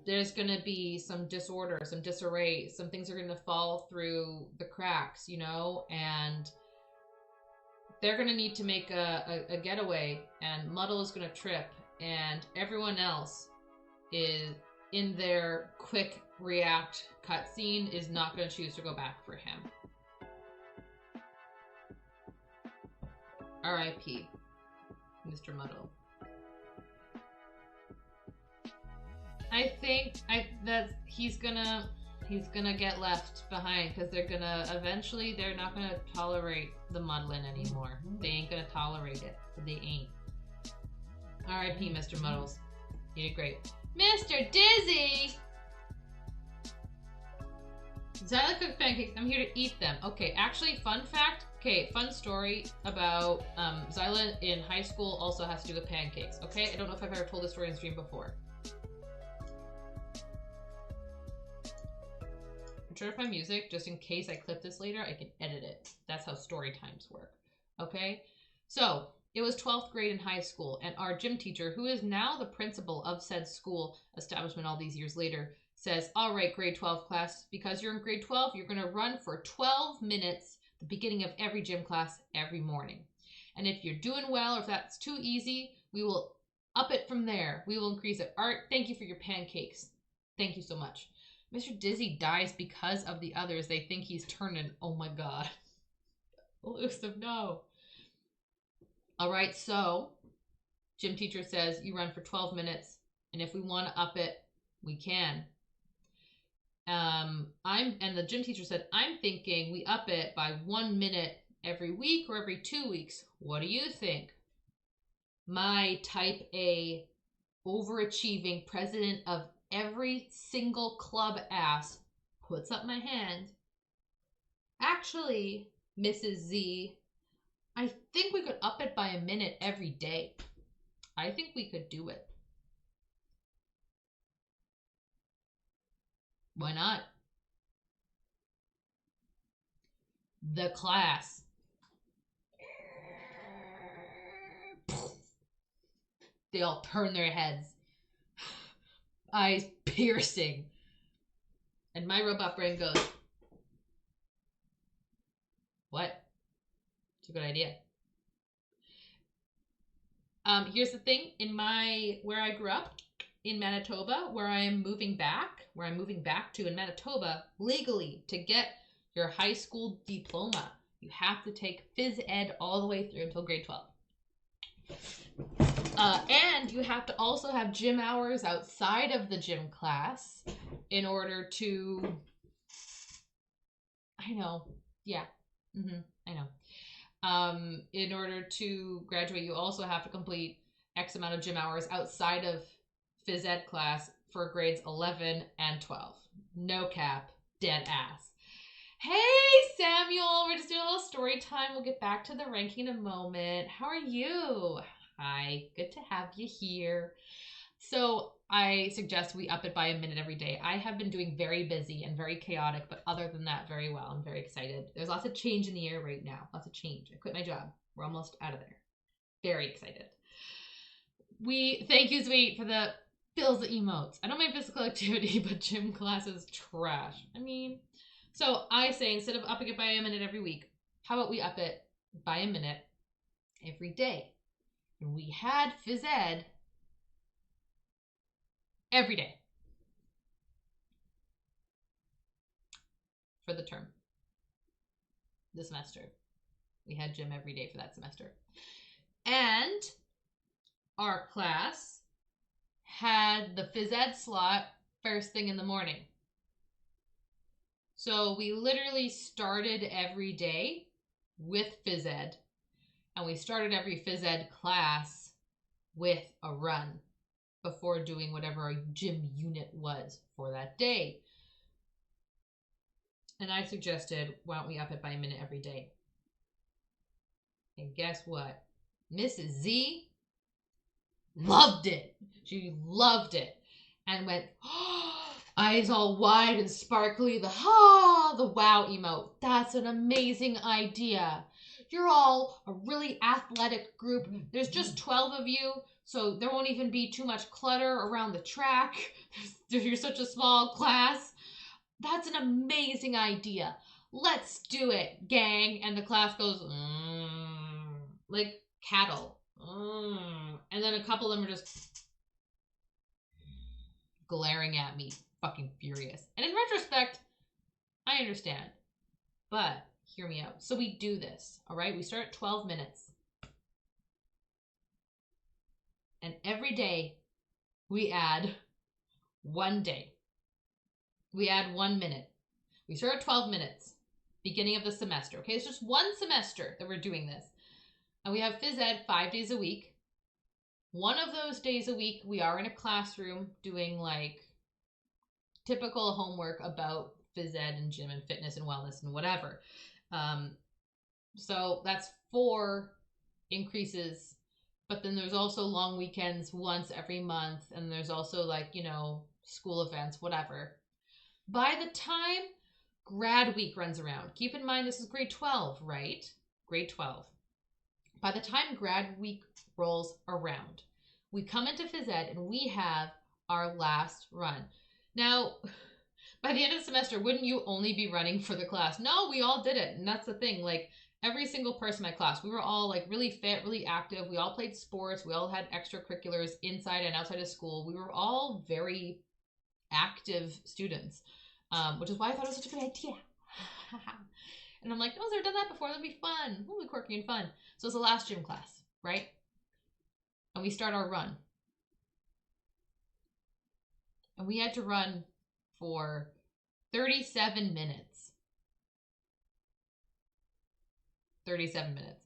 There's gonna be some disorder, some disarray, some things are gonna fall through the cracks, you know, and they're gonna need to make a getaway, and Muddle is gonna trip, and everyone else is in their quick react cutscene is not gonna choose to go back for him. R.I.P. Mr. Muddle. I think that he's gonna get left behind because they're not gonna tolerate the muddling anymore. They ain't gonna tolerate it. They ain't. R.I.P. Mr. Muddles. You did great. Mr. Dizzy! XYLA cooked pancakes. I'm here to eat them. Okay, actually, fun fact. Okay, fun story about XYLA in high school also has to do with pancakes. Okay, I don't know if I've ever told this story on stream before. turn off my music just in case I clip this later. I can edit it. That's how story times work. Okay? So, it was 12th grade in high school, and our gym teacher, who is now the principal of said school establishment all these years later, says, all right, grade 12 class, because you're in grade 12, you're going to run for 12 minutes the beginning of every gym class every morning. And if you're doing well, or if that's too easy, we will up it from there. We will increase it. Art, thank you for your pancakes. Thank you so much. Mr. Dizzy dies because of the others. They think he's turning. Oh my God. Elusive, no. All right, so gym teacher says you run for 12 minutes, and if we want to up it, we can. And the gym teacher said, I'm thinking we up it by 1 minute every week or every 2 weeks. What do you think? My type A overachieving president of every single club ass puts up my hand. Actually, Mrs. Z, I think we could up it by a minute every day. I think we could do it. Why not? The class. They all turn their heads. Eyes piercing. And my robot brain goes, what? It's a good idea. Here's the thing. Where I grew up, in Manitoba, where I'm moving back to in Manitoba, legally, to get your high school diploma, you have to take phys ed all the way through until grade 12. And you have to also have gym hours outside of the gym class in order to, I know, yeah, I know. In order to graduate, you also have to complete X amount of gym hours outside of phys ed class for grades 11 and 12. No cap, dead ass. Hey, Samuel, we're just doing a little story time. We'll get back to the ranking in a moment. How are you? Hi, good to have you here. So I suggest we up it by a minute every day. I have been doing very busy and very chaotic, but other than that, very well. I'm very excited. There's lots of change in the air right now. Lots of change. I quit my job. We're almost out of there. Very excited. Thank you, Sweet, for the fills emotes. I don't mind physical activity, but gym class is trash. I mean, so I say instead of upping it by a minute every week, how about we up it by a minute every day? And we had phys ed every day for the term, the semester. We had gym every day for that semester. And our class had the phys ed slot first thing in the morning. So we literally started every day with phys ed, and we started every phys ed class with a run before doing whatever our gym unit was for that day. And I suggested, why don't we up it by a minute every day? And guess what? Mrs. Z loved it. She loved it. And went, oh, eyes all wide and sparkly, the wow emote. That's an amazing idea. You're all a really athletic group. There's just 12 of you, so there won't even be too much clutter around the track. You're such a small class. That's an amazing idea. Let's do it, gang. And the class goes, like cattle. And then a couple of them are just glaring at me, fucking furious. And in retrospect, I understand. But hear me out. So we do this, all right? We start at 12 minutes. And every day we add 1 day. We add 1 minute. We start at 12 minutes, beginning of the semester, okay? It's just one semester that we're doing this. And we have phys ed 5 days a week. One of those days a week, we are in a classroom doing like typical homework about phys ed and gym and fitness and wellness and whatever. So that's 4 increases. But then there's also long weekends once every month. And there's also like, you know, school events, whatever. By the time grad week runs around. Keep in mind, this is grade 12, right? Grade 12. By the time grad week rolls around, we come into phys ed and we have our last run. Now, by the end of the semester, wouldn't you only be running for the class? No, we all did it. And that's the thing. Like, every single person in my class, we were all like really fit, really active. We all played sports. We all had extracurriculars inside and outside of school. We were all very active students, which is why I thought it was such a good idea. And I'm like, no one's ever done that before. That'd be fun. It'll be quirky and fun. So it's the last gym class, right? And we start our run. And we had to run for 37 minutes. 37 minutes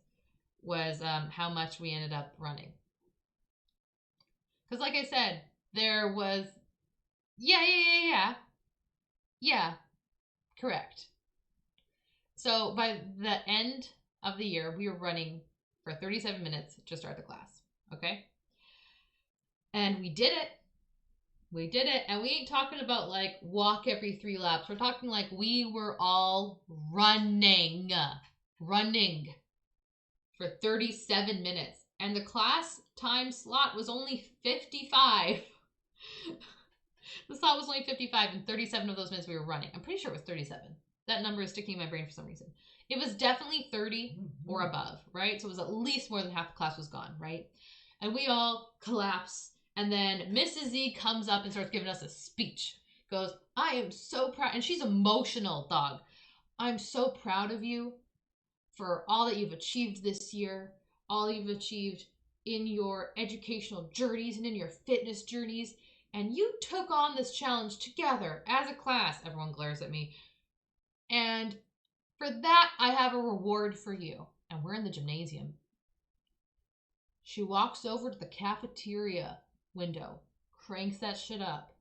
was how much we ended up running. Because like I said, there was... Yeah, correct. So by the end of the year, we were running for 37 minutes to start the class, okay? And we did it. We did it, and we ain't talking about like walk every 3 laps. We're talking like we were all running for 37 minutes. And the class time slot was only 55. The slot was only 55, and 37 of those minutes we were running. I'm pretty sure it was 37. That number is sticking in my brain for some reason. It was definitely 30 or above, right? So it was at least more than half the class was gone, right? And we all collapse. And then Mrs. Z comes up and starts giving us a speech. Goes, I am so proud. And she's emotional, dog. I'm so proud of you for all that you've achieved this year. All you've achieved in your educational journeys and in your fitness journeys. And you took on this challenge together as a class. Everyone glares at me. And for that, I have a reward for you. And we're in the gymnasium. She walks over to the cafeteria window, cranks that shit up.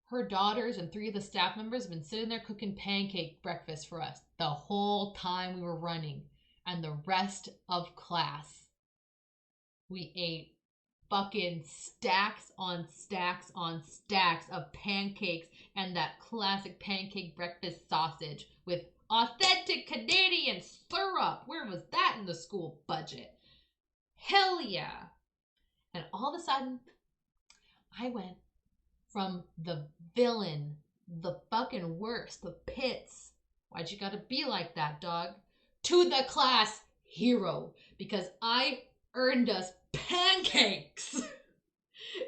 Her daughters and 3 of the staff members have been sitting there cooking pancake breakfast for us the whole time we were running. And the rest of class, we ate fucking stacks on stacks on stacks of pancakes and that classic pancake breakfast sausage with authentic Canadian syrup. Where was that in the school budget? Hell yeah. And all of a sudden, I went from the villain, the fucking worst, the pits. Why'd you gotta be like that, dog? To the class hero. Because I earned us pancakes.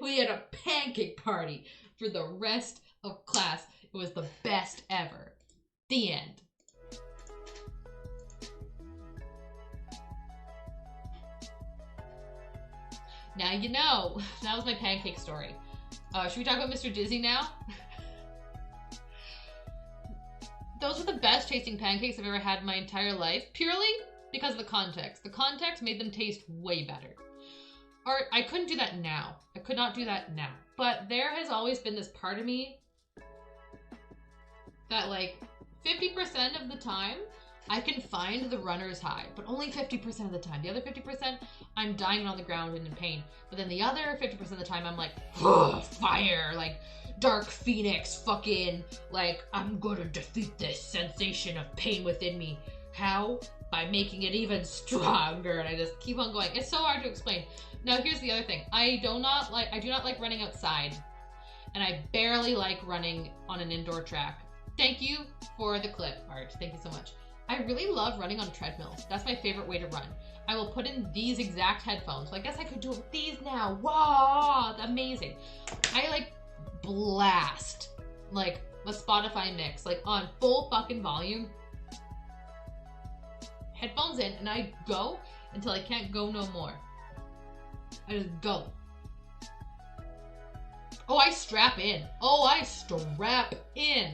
We had a pancake party for the rest of class. It was the best ever. The end. Now you know. That was my pancake story. Should we talk about Mr. Dizzy now? Those were the best tasting pancakes I've ever had in my entire life. Purely because of the context. The context made them taste way better. Or I couldn't do that now. I could not do that now. But there has always been this part of me that like 50% of the time I can find the runner's high, but only 50% of the time. The other 50%, I'm dying on the ground and in pain. But then the other 50% of the time, I'm like, fire, like Dark Phoenix, fucking, like, I'm gonna defeat this sensation of pain within me. How? By making it even stronger. And I just keep on going. It's so hard to explain. Now, here's the other thing. I do not like running outside. And I barely like running on an indoor track. Thank you for the clip, Art. Thank you so much. I really love running on a treadmill. That's my favorite way to run. I will put in these exact headphones. So I guess I could do it with these now. Wow, amazing. I like blast like a Spotify mix, like on full fucking volume. Headphones in, and I go until I can't go no more. I just go. Oh, I strap in. Oh, I strap in.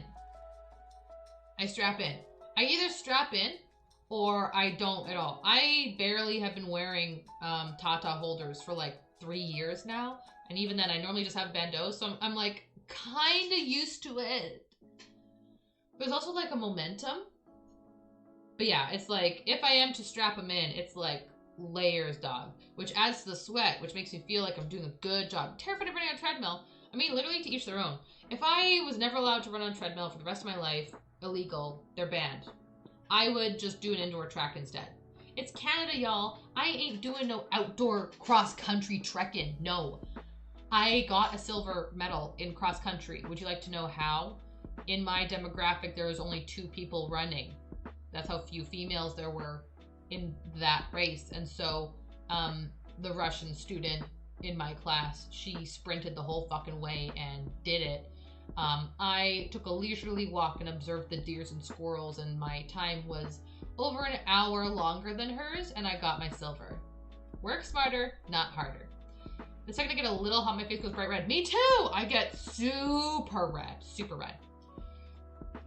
I strap in. I either strap in or I don't at all. I barely have been wearing Tata holders for like 3 years now. And even then, I normally just have bandeaus. So I'm like kind of used to it. There's also like a momentum. But yeah, it's like if I am to strap them in, it's like layers, dog. Which adds to the sweat, which makes me feel like I'm doing a good job. I'm terrified of running on a treadmill. I mean, literally to each their own. If I was never allowed to run on a treadmill for the rest of my life, illegal. They're banned. I would just do an indoor track instead. It's Canada, y'all. I ain't doing no outdoor cross-country trekking. No. I got a silver medal in cross-country. Would you like to know how? In my demographic, there was only 2 people running. That's how few females there were in that race. And so the Russian student in my class, she sprinted the whole fucking way and did it. I took a leisurely walk and observed the deers and squirrels, and my time was over an hour longer than hers, and I got my silver. Work smarter, not harder. The second I get a little hot, my face goes bright red. Me too! I get super red. Super red.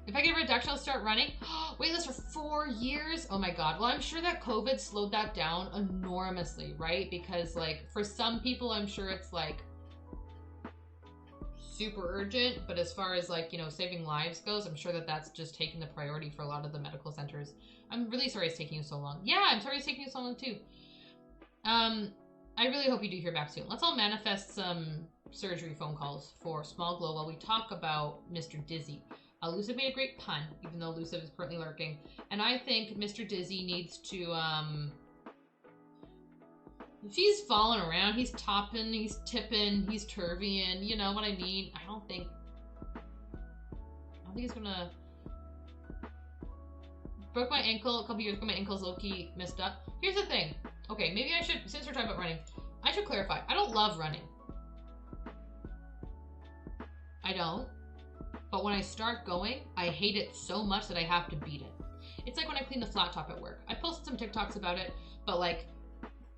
If I get a reduction, I'll start running. Waitlist for 4 years? Oh my god. Well, I'm sure that COVID slowed that down enormously, right? Because, like, for some people, I'm sure it's, like, super urgent. But as far as, like, you know, saving lives goes, I'm sure that that's just taking the priority for a lot of the medical centers. I'm really sorry it's taking you so long. Yeah, I'm sorry it's taking you so long, too. I really hope you do hear back soon. Let's all manifest some surgery phone calls for Small Glow while we talk about Mr. Dizzy. Elusive made a great pun, even though Elusive is currently lurking. And I think Mr. Dizzy needs to, if he's falling around, he's topping, he's tipping, he's turvying, you know what I mean? I don't think he's gonna... Broke my ankle a couple years ago, my ankle's low-key messed up. Here's the thing. Okay, maybe I should, since we're talking about running, I should clarify. I don't love running. I don't. But when I start going, I hate it so much that I have to beat it. It's like when I clean the flat top at work. I posted some TikToks about it, but like,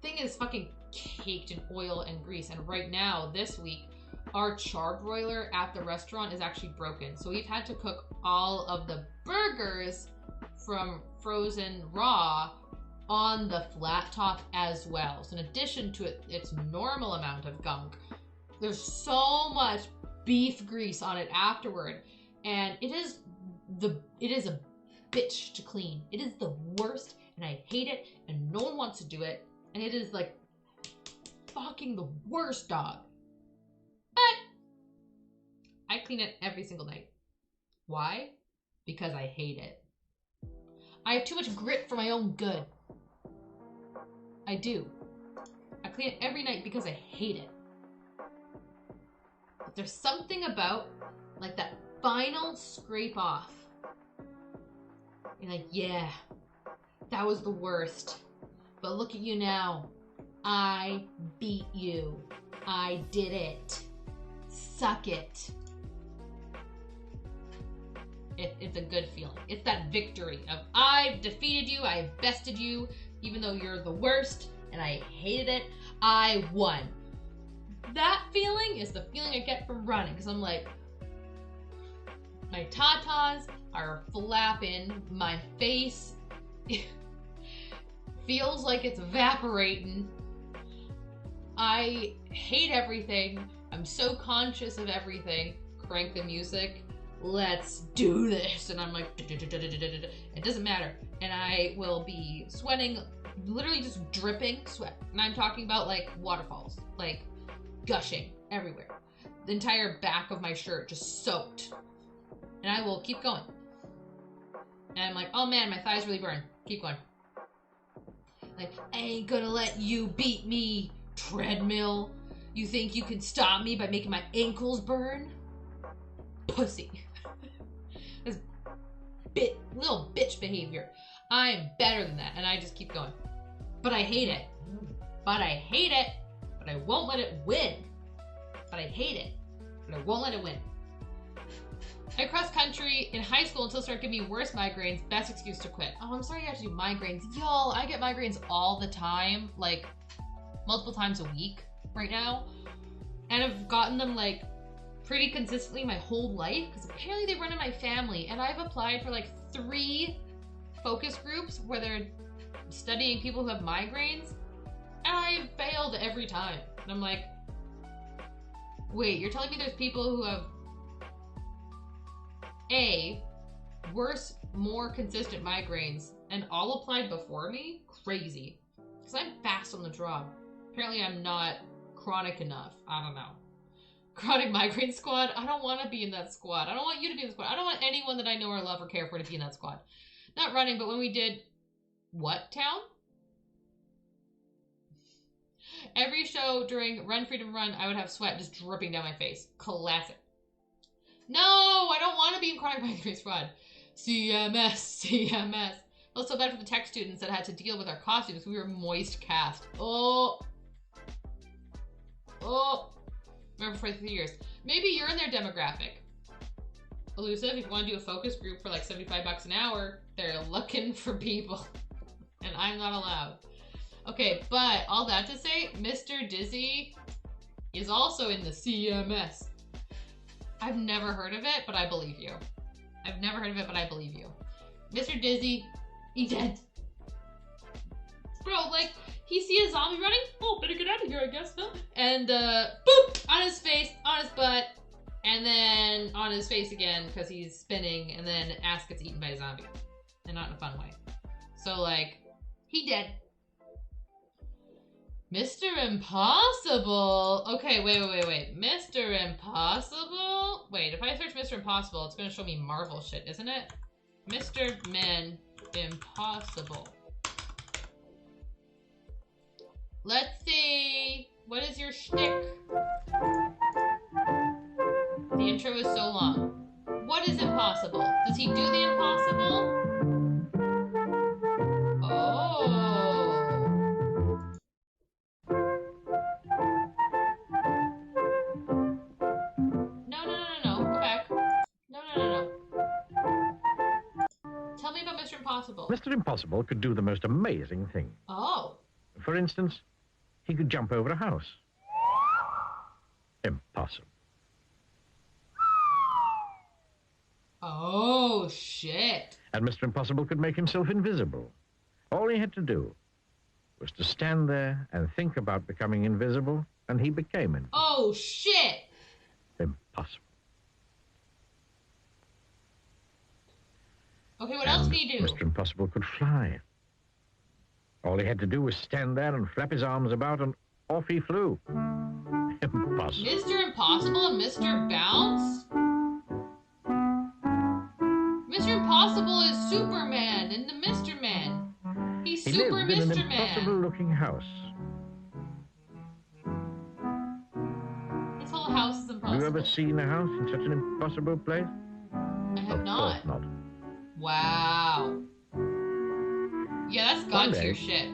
thing is fucking caked in oil and grease. And right now, this week, our charbroiler at the restaurant is actually broken. So we've had to cook all of the burgers from frozen raw on the flat top as well. So in addition to its normal amount of gunk, there's so much beef grease on it afterward, and it is a bitch to clean. It is the worst, and I hate it, and no one wants to do it, and it is like fucking the worst, dog. But I clean it every single night. Why? Because I hate it. I have too much grit for my own good. I do. I clean it every night because I hate it. But there's something about, like, that final scrape off. You're like, yeah, that was the worst. But look at you now. I beat you. I did it. Suck it. It's a good feeling. It's that victory of, I've defeated you, I've bested you, even though you're the worst, and I hated it, I won. That feeling is the feeling I get from running, because I'm like, my tatas are flapping, my face feels like it's evaporating. I hate everything. I'm so conscious of everything. Crank the music. Let's do this. And I'm like, it doesn't matter. And I will be sweating, literally just dripping sweat. And I'm talking about like waterfalls, like gushing everywhere. The entire back of my shirt just soaked. And I will keep going. And I'm like, oh man, my thighs really burn. Keep going. Like, I ain't gonna let you beat me, treadmill. You think you can stop me by making my ankles burn? Pussy. This little bitch behavior. I'm better than that, and I just keep going. But I hate it. But I hate it. But I won't let it win. But I hate it. But I won't let it win. I cross country in high school until it started giving me worse migraines. Best excuse to quit. Oh, I'm sorry you have to do migraines. Y'all, I get migraines all the time. Like, multiple times a week right now. And I've gotten them, like, pretty consistently my whole life, because apparently they run in my family, and I've applied for like 3 focus groups where they're studying people who have migraines, and I failed every time. And I'm like, wait, you're telling me there's people who have worse, more consistent migraines and all applied before me? Crazy. Because I'm fast on the draw. Apparently I'm not chronic enough. I don't know. Chronic migraine squad. I don't want to be in that squad. I don't want you to be in the squad. I don't want anyone that I know or love or care for to be in that squad. Not running, but when we did what town? Every show during Run Freedom Run, I would have sweat just dripping down my face. Classic. No, I don't want to be in Chronic Migraine Squad. CMS, CMS. Well, so bad for the tech students that had to deal with our costumes. We were moist cast. Oh. Remember for 3 years. Maybe you're in their demographic. Elusive, if you want to do a focus group for like 75 bucks an hour, they're looking for people. And I'm not allowed. Okay, but all that to say, Mr. Dizzy is also in the CMS. I've never heard of it, but I believe you. I've never heard of it, but I believe you. Mr. Dizzy, he dead. Bro, like, he see a zombie running? Oh, better get out of here, I guess, no? And, boop! On his face, on his butt, and then on his face again, because he's spinning, and then ass gets eaten by a zombie. And not in a fun way. So, like, he dead. Mr. Impossible. Okay, wait. Mr. Impossible? Wait, if I search Mr. Impossible, it's going to show me Marvel shit, isn't it? Mr. Men Impossible. Let's see. What is your shtick? The intro is so long. What is impossible? Does he do the impossible? Mr. Impossible could do the most amazing things. Oh. For instance, he could jump over a house. Impossible. Oh, shit. And Mr. Impossible could make himself invisible. All he had to do was to stand there and think about becoming invisible, and he became invisible. Oh, shit. Impossible. Okay, what else can he do? Mr. Impossible could fly. All he had to do was stand there and flap his arms about, and off he flew. Impossible. Mr. Impossible and Mr. Bounce? Mr. Impossible is Superman and the Mr. Man. He's He Super lived in Mr. an Man. impossible-looking house. His whole house is impossible. Have you ever seen a house in such an impossible place? I have Of not. course not. Wow. Yeah, that's One God day- tier shit.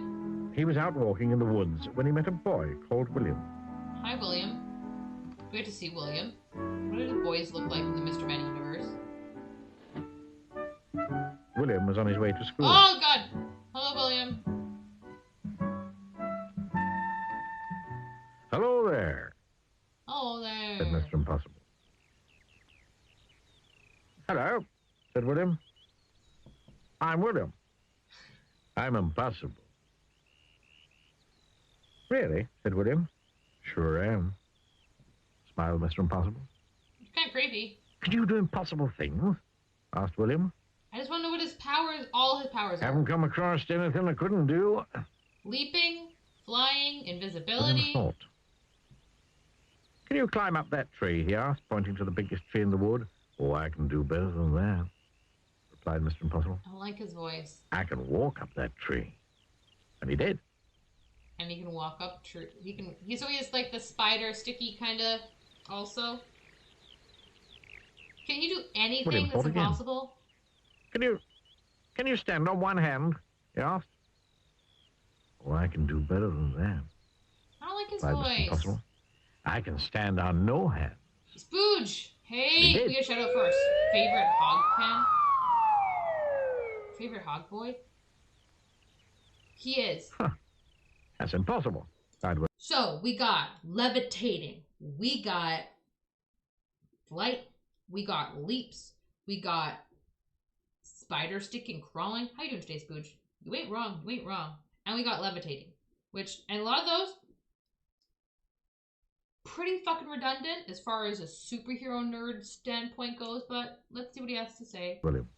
He was out walking in the woods when he met a boy called William. Hi, William. Great to see William. What do the boys look like in the Mr. Man universe? William was on his way to school. Oh, God. Hello, William. Hello there, Oh, said there. Mr. Impossible. Hello, said William. I'm William. I'm impossible. Really, said William. Sure am, smiled Mr. Impossible. It's kind of creepy. Can you do impossible things? Asked William. I just want to know what his powers, all his powers are. Haven't come across anything I couldn't do. Leaping, flying, William invisibility. thought. Can you climb up that tree? He asked, pointing to the biggest tree in the wood. Oh, I can do better than that, replied Mr. Impossible. I don't like his voice. I can walk up that tree. And he did. And he can walk up tree. So he has like the spider sticky kind of also. Can you do anything William that's thought again. impossible? Can you stand on one hand? He asked. Oh, I can do better than that, I don't like his replied Mr. voice. Impossible. I can stand on no hand. Spooge! He Hey, did. we got a shout out for our favorite hog pen. Favorite hog boy? He is. That's impossible, cried William. So we got levitating, we got flight, we got leaps, we got spider sticking, crawling. How you doing today, Spooge? You ain't wrong, you ain't wrong. And we got levitating, and a lot of those pretty fucking redundant as far as a superhero nerd standpoint goes, but let's see what he has to say. William.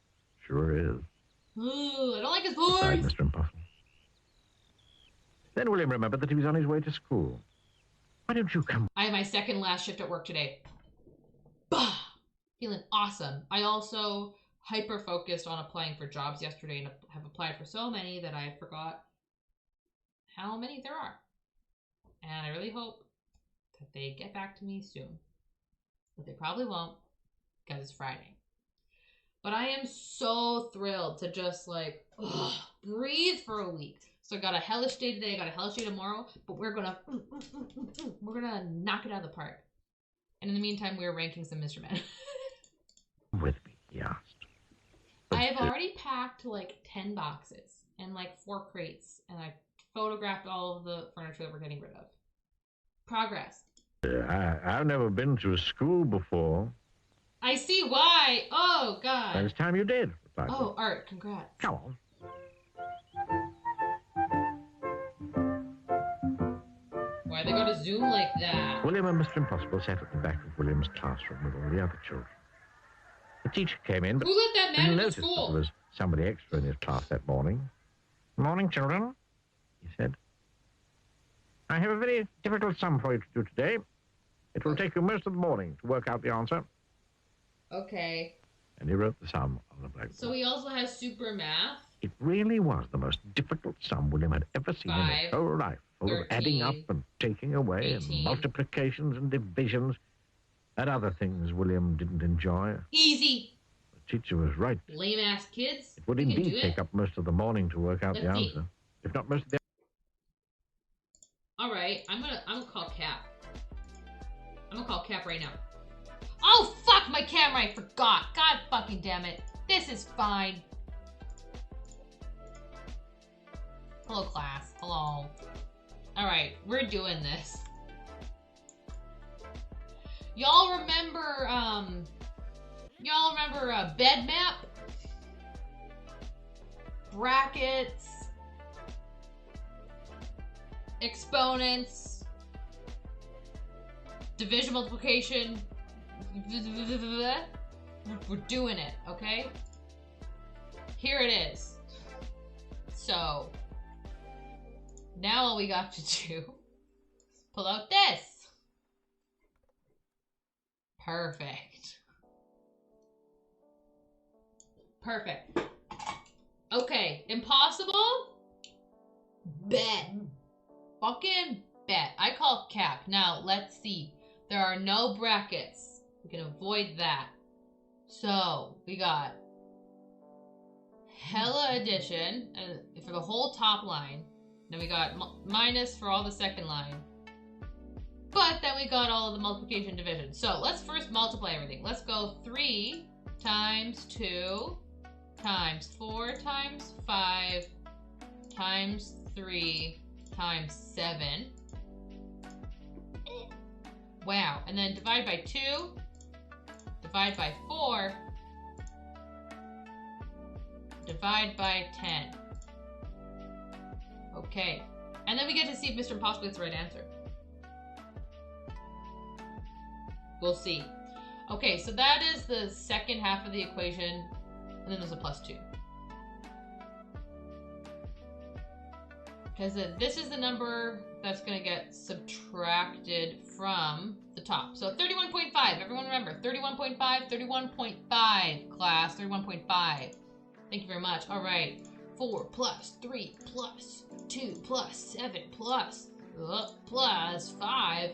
Sure is, Ooh, I don't like his replied voice. Mr. Impossible. Then William remembered that he was on his way to school. Why don't you come? I have my second last shift at work today. Bah! Feeling awesome. I also hyper-focused on applying for jobs yesterday and have applied for so many that I forgot how many there are. And I really hope that they get back to me soon. But they probably won't because it's Friday. But I am so thrilled to just like breathe for a week. So I got a hellish day today, I got a hellish day tomorrow, but we're gonna knock it out of the park. And in the meantime, we're ranking some Mr. Men. With me, he asked. I have already packed like 10 boxes and like 4 crates, and I photographed all of the furniture that we're getting rid of. Progress. I've never been to a school before. I see why. Oh, God. And it's time you did. replied Oh, Art, congrats. Come on. Why'd they go to Zoom like that? William and Mr. Impossible sat at the back of William's classroom with all the other children. The teacher came in, but Who let that man didn't into notice that school? there was somebody extra in his class that morning. Morning, children, he said. I have a very difficult sum for you to do today. It will take you most of the morning to work out the answer. Okay. And he wrote the sum on the blackboard. So he also has super math. It really was the most difficult sum William had ever seen in 5, his whole life. Full of adding up 13, and taking away 18. and multiplications and divisions and other things William didn't enjoy. Easy. The teacher was right. Lame ass kids. It would You can indeed do take it. up most of the morning to work out the Let's see. answer. If not most of the... All right, I'm gonna call Cap. I'm gonna call Cap right now. Oh fuck my camera! I forgot. God fucking damn it. This is fine. Hello class. Hello. All right, we're doing this. Y'all remember bed map? Brackets, exponents, division, multiplication. We're doing it, okay? Here it is. So, now all we got to do is pull out this. Perfect. Perfect. Okay, impossible? Bet. Fucking bet. I call Cap. Now, let's see. There are no brackets. We can avoid that. So, we got hella addition for the whole top line. Then we got minus for all the second line. But then we got all of the multiplication division. So, let's first multiply everything. Let's go 3 times 2 times 4 times 5 times 3 times 7. Wow. And then divide by 2, divide by 4, divide by 10. Okay. And then we get to see if Mr. Impossible gets the right answer. We'll see. Okay, so that is the second half of the equation, and then there's a plus 2. Because this is the number that's going to get subtracted from the top. So 31.5, everyone remember, 31.5, 31.5, class, 31.5. Thank you very much. All right, 4 plus 3 plus 2 plus 7 plus 5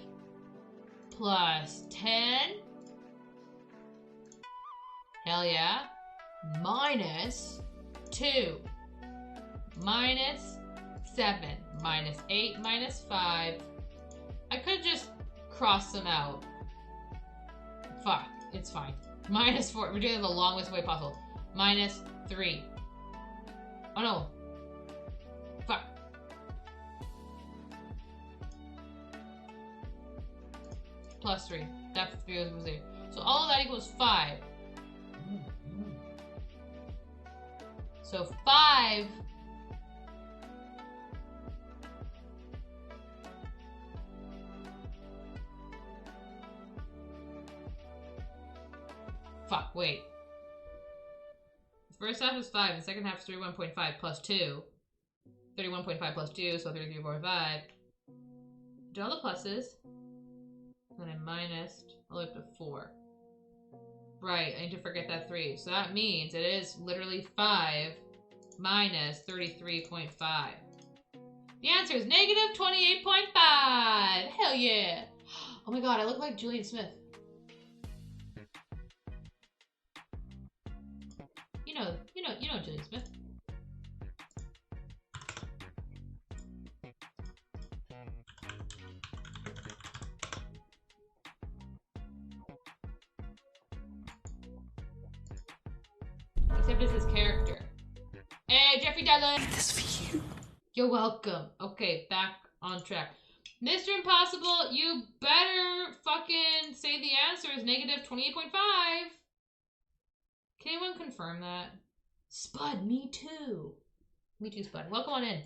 plus 10. Hell yeah. Minus 2 minus 7 minus 8 minus 5. I could have just crossed them out. Fuck, it's fine. Minus 4. We're doing it the longest way possible. Minus 3. Oh no. Fuck. Plus 3. That's 3 was 0. So all of that equals 5. So 5 Fuck, wait. The first half is 5, and the second half is 31.5 plus 2. 31.5 plus 2, so 33.5. Do all the pluses. Then I minused all the way up to 4. Right, I need to forget that 3. So that means it is literally 5 minus 33.5. The answer is negative 28.5. Hell yeah. Oh my god, I look like Julian Smith. You know Julian Smith. Except it's his character. Hey, Jeffrey Dillon! This for you. You're welcome. Okay, back on track. Mr. Impossible, you better fucking say the answer is negative 28.5. Can anyone confirm that? Spud, me too. Me too, Spud. Welcome on in.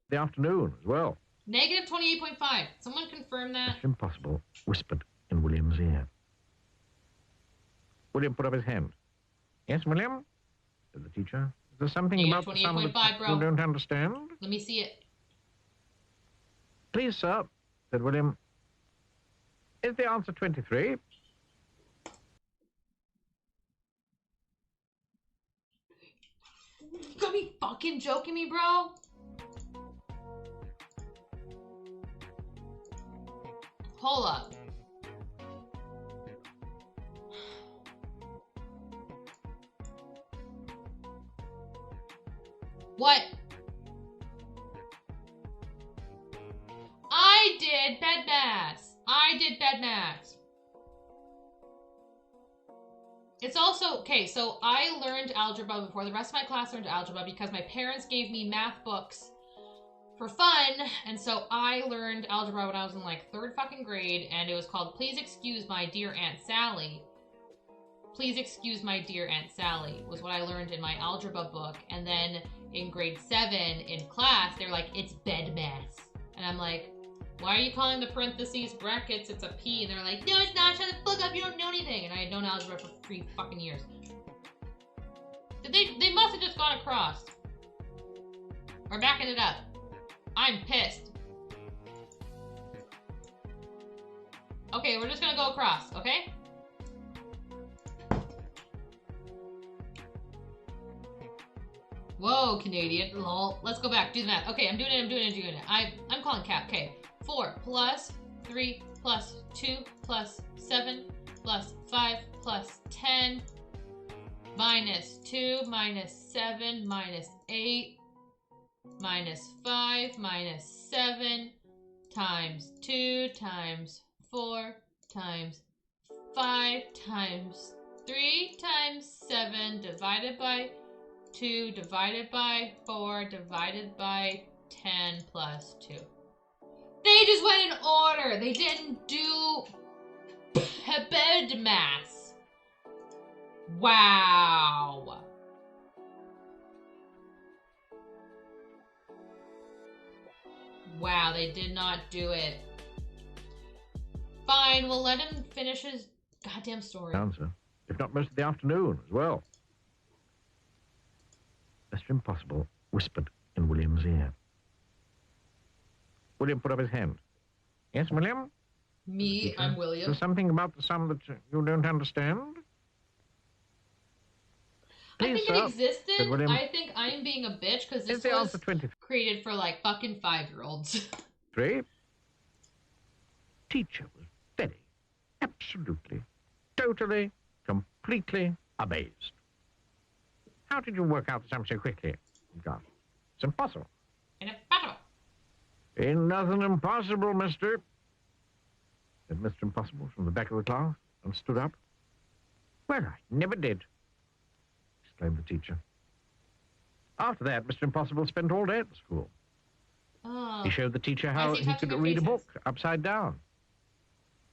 The afternoon as well. Negative 28.5. Someone confirm that. Mr. Impossible whispered in William's ear. William put up his hand. Yes, William? Said the teacher. Is there something Negative about the sum that 28.5, bro. you don't understand? Let me see it. Please, sir, said William. Is the answer 23? You gotta be fucking joking me, bro. Hold up. What? I did bedmass. I did bedmass. It's also, okay, so I learned algebra before the rest of my class learned algebra because my parents gave me math books for fun, and so I learned algebra when I was in like 3rd fucking grade, and it was called Please Excuse My Dear Aunt Sally. Please Excuse My Dear Aunt Sally was what I learned in my algebra book, and then in grade 7 in class, they're like, it's bedmass. And I'm like, why are you calling the parentheses brackets? It's a P. And they're like, no, it's not. Shut the fuck up. You don't know anything. And I had known algebra for 3 fucking years. They must have just gone across. Or backing it up. I'm pissed. Okay, we're just gonna go across, okay? Whoa, Canadian. Lol. Let's go back. Do the math. Okay, I'm doing it. I'm calling cap. Okay. 4 plus 3 plus 2 plus 7 plus 5 plus 10 minus 2 minus 7 minus 8 minus 5 minus 7 times 2 times 4 times 5 times 3 times 7 divided by 2 divided by 4 divided by 10 plus 2. They just went in order. They didn't do bedmass. Wow. Wow, they did not do it. Fine, we'll let him finish his goddamn story. Answer. If not most of the afternoon as well. Mr. Impossible whispered in William's ear. William put up his hand. Yes, William? Me, I'm William. There's something about the sum that you don't understand? I think it existed. said William. I think I'm being a bitch because this Is the was answer 23? created for like fucking 5-year-olds. Teacher was very, absolutely, totally, completely amazed. How did you work out the sum so quickly? God, it's impossible. Impossible. Ain't nothing impossible, mister, said Mr. Impossible from the back of the class and stood up. Well, I never did, exclaimed the teacher. After that, Mr. Impossible spent all day at the school. Oh. He showed the teacher how he could read a book upside down.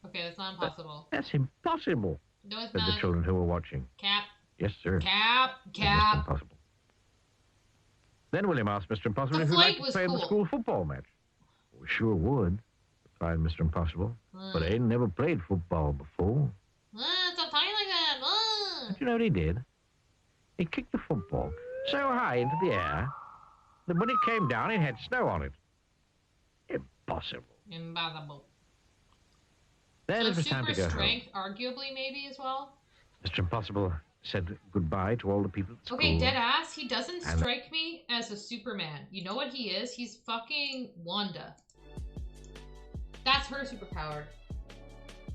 Okay, that's not impossible. That's impossible, No, it's said not. the children who were watching. Cap. Yes, sir. Cap. said Mr. Cap. Impossible. Then William asked Mr. Impossible The if he'd flight like to was play in the cool. school football match. We sure would, replied Mr. Impossible. But I ain't never played football before. Stop talking like that. But you know what he did? He kicked the football so high into the air that when it came down, it had snow on it. Impossible. Impossible. Then So it was time to super go home. strength, arguably, maybe as well. Mr. Impossible said goodbye to all the people at school. Okay, dead ass. He doesn't And- strike me as a Superman. You know what he is? He's fucking Wanda. That's her superpower.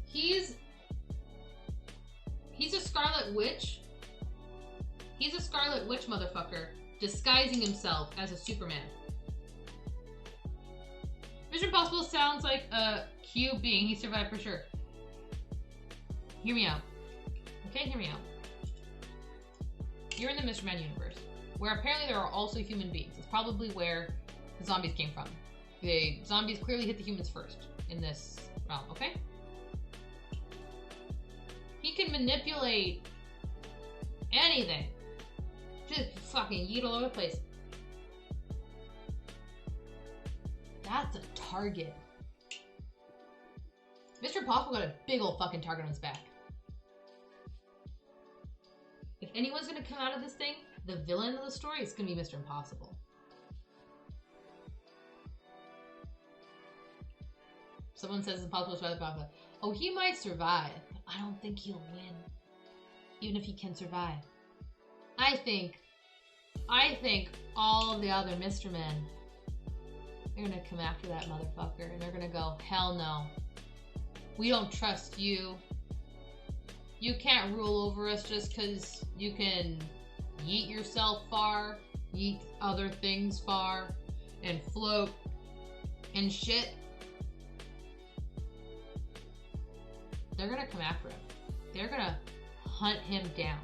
He's a Scarlet Witch. He's a Scarlet Witch motherfucker disguising himself as a Superman. Mission Impossible sounds like a cube being. He survived for sure. Hear me out. Okay, hear me out. You're in the Mr. Man universe, where apparently there are also human beings. It's probably where the zombies came from. The zombies clearly hit the humans first in this realm, okay? He can manipulate anything. Just fucking yeet all over the place. That's a target. Mr. Impossible got a big old fucking target on his back. If anyone's gonna come out of this thing, the villain of the story is gonna be Mr. Impossible. Someone says it's impossible to survive the Impossible. Oh, he might survive. I don't think he'll win. Even if he can survive. I think all the other Mr. Men, they're gonna come after that motherfucker and they're gonna go, hell no. We don't trust you. You can't rule over us just because you can yeet yourself far, yeet other things far, and float and shit. They're gonna come after him. They're gonna hunt him down.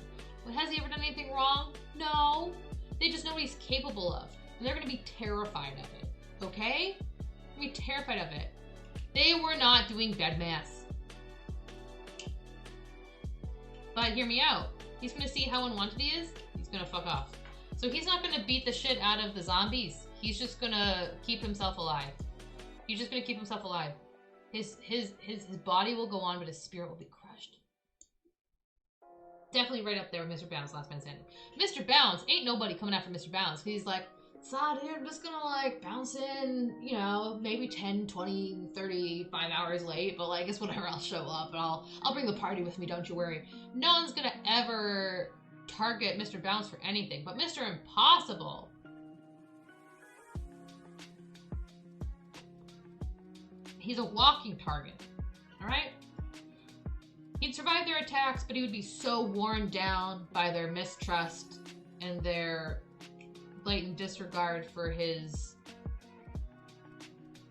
Well, has he ever done anything wrong? No. They just know what he's capable of. And they're gonna be terrified of it. Okay? They're gonna be terrified of it. They were not doing dead mass. But hear me out. He's gonna see how unwanted he is. He's gonna fuck off. So he's not gonna beat the shit out of the zombies. He's just gonna keep himself alive. He's just gonna keep himself alive. His body will go on, but his spirit will be crushed. Definitely right up there with Mr. Bounce, Last Man Standing. Mr. Bounce, ain't nobody coming after Mr. Bounce. He's like, "Sad, dude, I'm just gonna like bounce in, you know, maybe 10, 20, 35 hours late, but like it's whatever, I'll show up and I'll bring the party with me, don't you worry." No one's gonna ever target Mr. Bounce for anything, but Mr. Impossible, he's a walking target, alright? He'd survive their attacks, but he would be so worn down by their mistrust and their blatant disregard for his,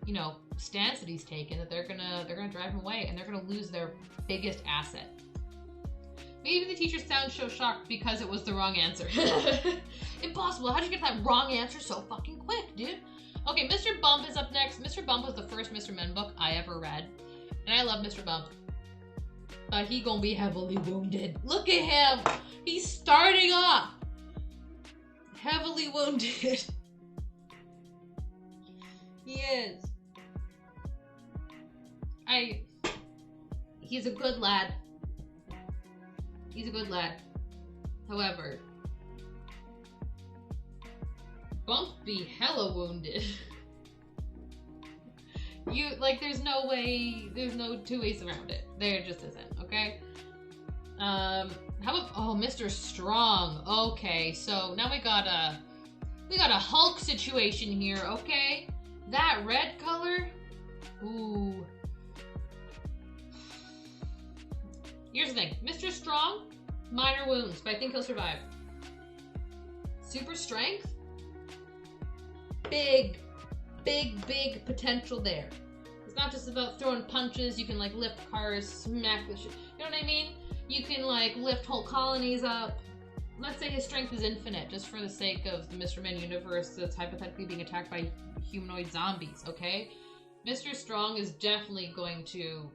you know, stance that he's taken, that they're gonna drive him away and they're gonna lose their biggest asset. Maybe the teacher sounds so shocked because it was the wrong answer. Impossible, how'd you get that wrong answer so fucking quick, dude? Okay, Mr. Bump is up next. Mr. Bump was the first Mr. Men book I ever read. And I love Mr. Bump. But he gonna be heavily wounded. Look at him! He's starting off heavily wounded. He is. He's a good lad. He's a good lad. However, Bump be hella wounded. There's no way, there's no two ways around it. There just isn't, okay? How about, oh, Mr. Strong. Okay, so now we got a Hulk situation here, okay? That red color, ooh. Here's the thing, Mr. Strong, minor wounds, but I think he'll survive. Super strength, big potential there. It's not just about throwing punches. You can like lift cars, smack the shit. You know what I mean? You can like lift whole colonies up. Let's say his strength is infinite, just for the sake of the Mr. Men universe that's hypothetically being attacked by humanoid zombies, okay? Mr. Strong is definitely going to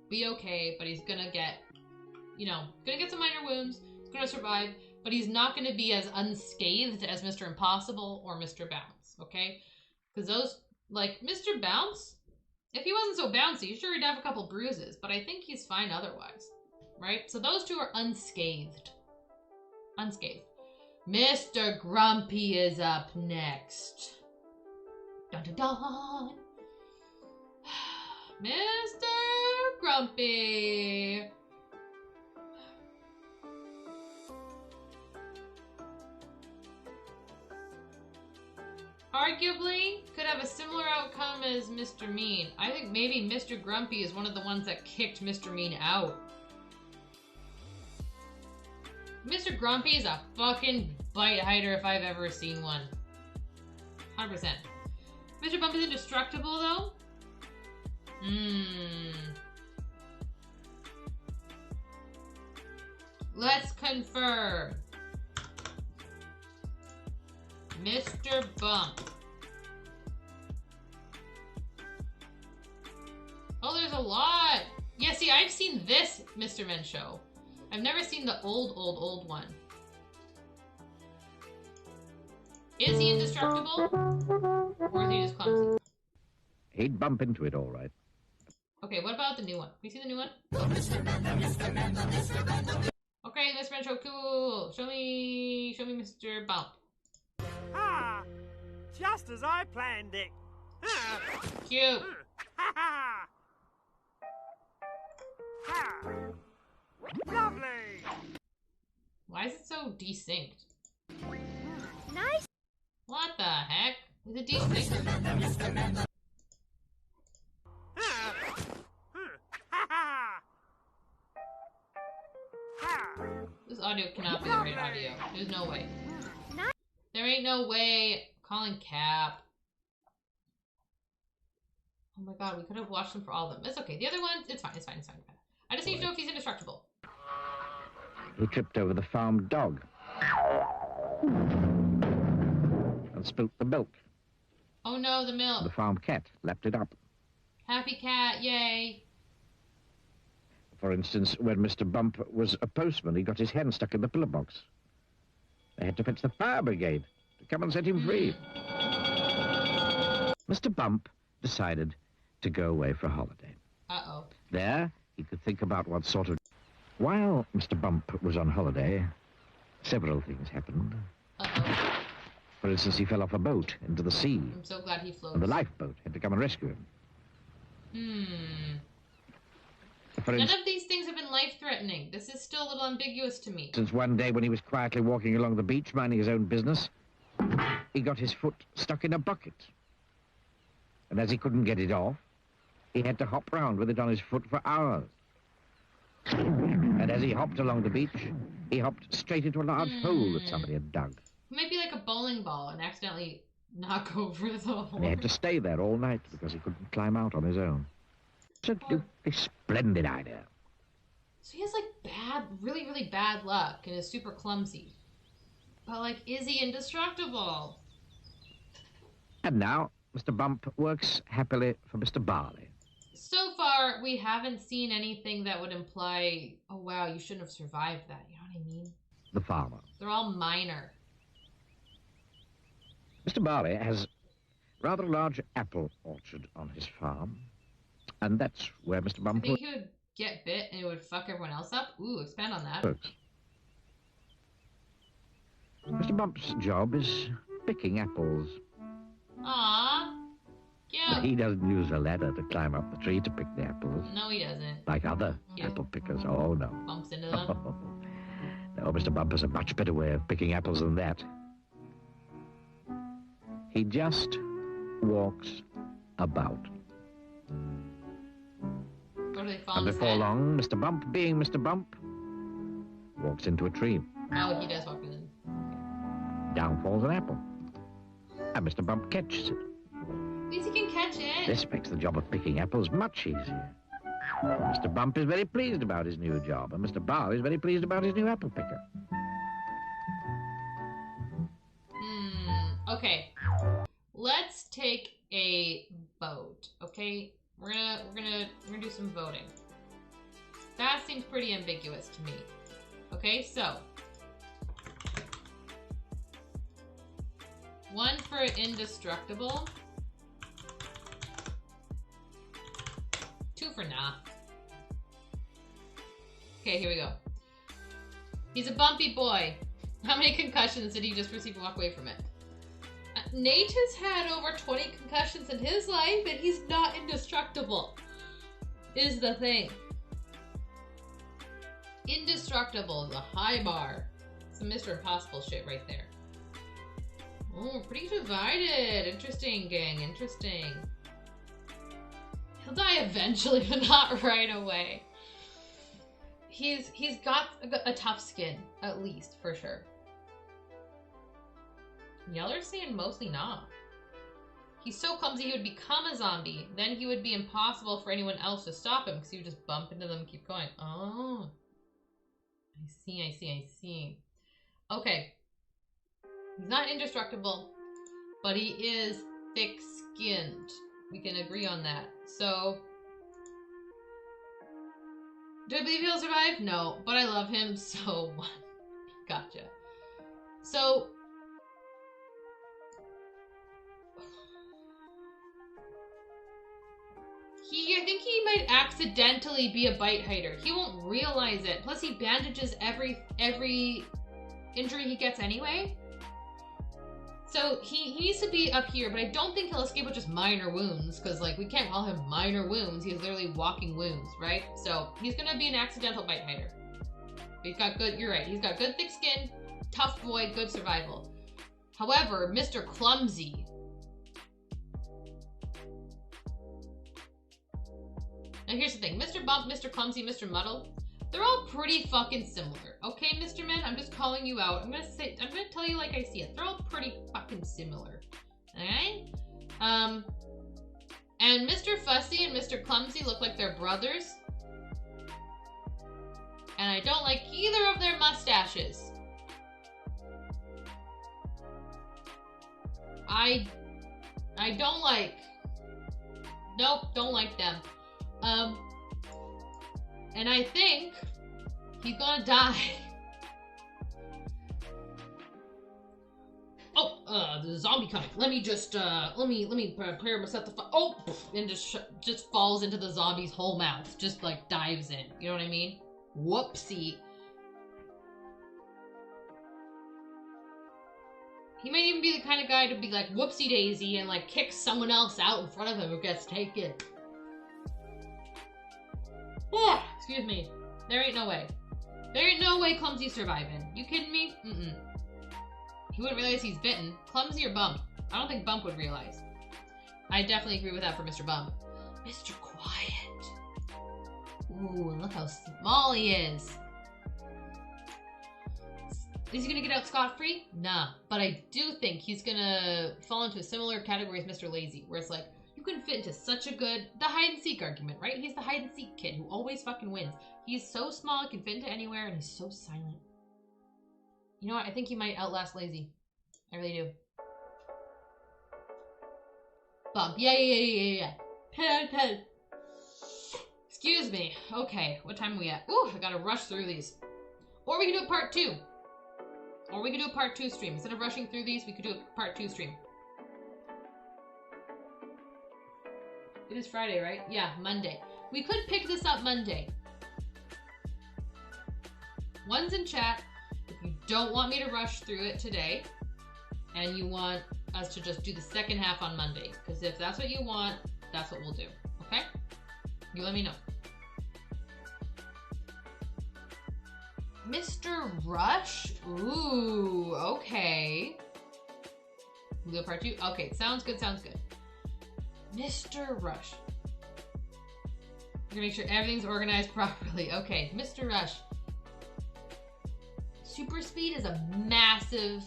be okay, but he's gonna get, you know, gonna get some minor wounds. He's gonna survive, but he's not gonna be as unscathed as Mr. Impossible or Mr. Bounce, okay? Because those, like, Mr. Bounce, if he wasn't so bouncy, sure, he'd have a couple bruises, but I think he's fine otherwise, right? So those two are unscathed. Unscathed. Mr. Grumpy is up next. Dun dun dun! Mr. Grumpy. Arguably, could have a similar outcome as Mr. Mean. I think maybe Mr. Grumpy is one of the ones that kicked Mr. Mean out. Mr. Grumpy is a fucking bite hider if I've ever seen one. 100%. Mr. Bump is indestructible though? Let's confirm. Mr. Bump. Oh, there's a lot. Yeah, see, I've seen this Mr. Men show. I've never seen the old one. Is he indestructible? Or is he just clumsy? He'd bump into it all right. Okay, what about the new one? Have you seen the new one? Okay, Mr. Men show, cool. Show me Mr. Bump. Ah, just as I planned it. Ah. Cute. Ha ha. Ha. Lovely. Why is it so desynced? Nice. What the heck? Is it desynced? Ah. Ha ha. Ha. This audio cannot be the right audio. There's no way. Nice. There ain't no way. Calling Cap. Oh my god, we could have watched them for all of them. It's okay. The other ones, it's fine. I just need to know if he's indestructible. He tripped over the farm dog and spilt the milk. Oh no, the milk. The farm cat lapped it up. Happy cat, yay. For instance, when Mr. Bump was a postman, he got his hand stuck in the pillar box. They had to fetch the fire brigade to come and set him free. Mr. Bump decided to go away for a holiday. Uh-oh. There, he could think about what sort of... While Mr. Bump was on holiday, several things happened. Uh-oh. For instance, he fell off a boat into the sea, I'm so glad he floats. and the lifeboat had to come and rescue him. For None of these things have been life-threatening. This is still a little ambiguous to me. instance, one day when he was quietly walking along the beach, minding his own business, he got his foot stuck in a bucket. And as he couldn't get it off, he had to hop round with it on his foot for hours. And as he hopped along the beach, he hopped straight into a large hole that somebody had dug. It might be like a bowling ball and accidentally knock over the hole. And he had to stay there all night because he couldn't climb out on his own. Absolutely splendid idea. So he has like really, really bad luck and is super clumsy. But like, is he indestructible? And now, Mr. Bump works happily for Mr. Barley. So far, we haven't seen anything that would imply, oh wow, you shouldn't have survived that. You know what I mean? The farmer. They're all minor. Mr. Barley has rather a large apple orchard on his farm. And that's where Mr. I Bump think he would get bit and it would fuck everyone else up. Ooh, expand on that. works. Mr. Bump's job is picking apples. Aww. Yeah. He doesn't use a ladder to climb up the tree to pick the apples, No, he doesn't. like other Yeah. apple pickers. Oh, no. Bumps into them. No, Mr. Bump has a much better way of picking apples than that. He just walks about. Or do they fall And on his before head? long, Mr. Bump, being Mr. Bump, walks into a tree. Oh, he does walk in. Down falls an apple. And Mr. Bump catches it. Means he can catch it. This makes the job of picking apples much easier. Mr. Bump is very pleased about his new job, and Mr. Barley is very pleased about his new apple picker. Okay. Let's take a vote. Okay, we're gonna do some voting. That seems pretty ambiguous to me. Okay, so 1 for indestructible. 2 for nah. Okay, here we go. He's a bumpy boy. How many concussions did he just receive and walk away from it? Nate has had over 20 concussions in his life, and he's not indestructible. is the thing. Indestructible, the high bar. Some Mr. Impossible shit right there. Oh, pretty divided. Interesting, gang. Interesting. He'll die eventually, but not right away. He's got a tough skin, at least, for sure. Yeller's saying mostly not. He's so clumsy he would become a zombie. Then he would be impossible for anyone else to stop him because he would just bump into them and keep going. Oh. I see. Okay. He's not indestructible, but he is thick-skinned. We can agree on that. So, do I believe he'll survive? No, but I love him, so gotcha. So, I think he might accidentally be a bite hider. He won't realize it. Plus, he bandages every injury he gets anyway. So he needs to be up here, but I don't think he'll escape with just minor wounds, because like we can't call him minor wounds. He's literally walking wounds, right? So he's gonna be an accidental bite hider. But he's got good. You're right. He's got good thick skin, tough boy, good survival. However, Mr. Clumsy. Now here's the thing: Mr. Bump, Mr. Clumsy, Mr. Muddle. They're all pretty fucking similar. Okay, Mr. Men? I'm just calling you out. I'm gonna tell you like I see it. They're all pretty fucking similar. Alright? And Mr. Fussy and Mr. Clumsy look like they're brothers. And I don't like either of their mustaches. I don't like. Nope, don't like them. And I think he's gonna die. Oh, there's a zombie coming. Let me just, let me prepare myself to fight. Oh, and just falls into the zombie's whole mouth. Just like dives in. You know what I mean? Whoopsie. He might even be the kind of guy to be like whoopsie daisy and like kick someone else out in front of him who gets taken. Oh, excuse me. There ain't no way. There ain't no way Clumsy's surviving. You kidding me? Mm-mm. He wouldn't realize he's bitten. Clumsy or Bump? I don't think Bump would realize. I definitely agree with that for Mr. Bump. Mr. Quiet. Ooh, and look how small he is. Is he gonna get out scot-free? Nah. But I do think he's gonna fall into a similar category as Mr. Lazy, where it's like, you can fit into such a good, the hide-and-seek argument, right? He's the hide-and-seek kid who always fucking wins. He's so small, he can fit into anywhere, and he's so silent. You know what? I think he might outlast Lazy. I really do. Bump. Yeah. Pen. Excuse me. Okay, what time are we at? Ooh, I gotta rush through these. Or we can do a part 2. Or we could do a part 2 stream. Instead of rushing through these, we could do a part 2 stream. It is Friday, right? Yeah, Monday. We could pick this up Monday. One's in chat. If you don't want me to rush through it today, and you want us to just do the second half on Monday, because if that's what you want, that's what we'll do. Okay? You let me know. Mr. Rush? Ooh, okay. We'll do part 2? Okay, sounds good. Mr. Rush. I'm gonna make sure everything's organized properly. Okay, Mr. Rush. Super speed is a massive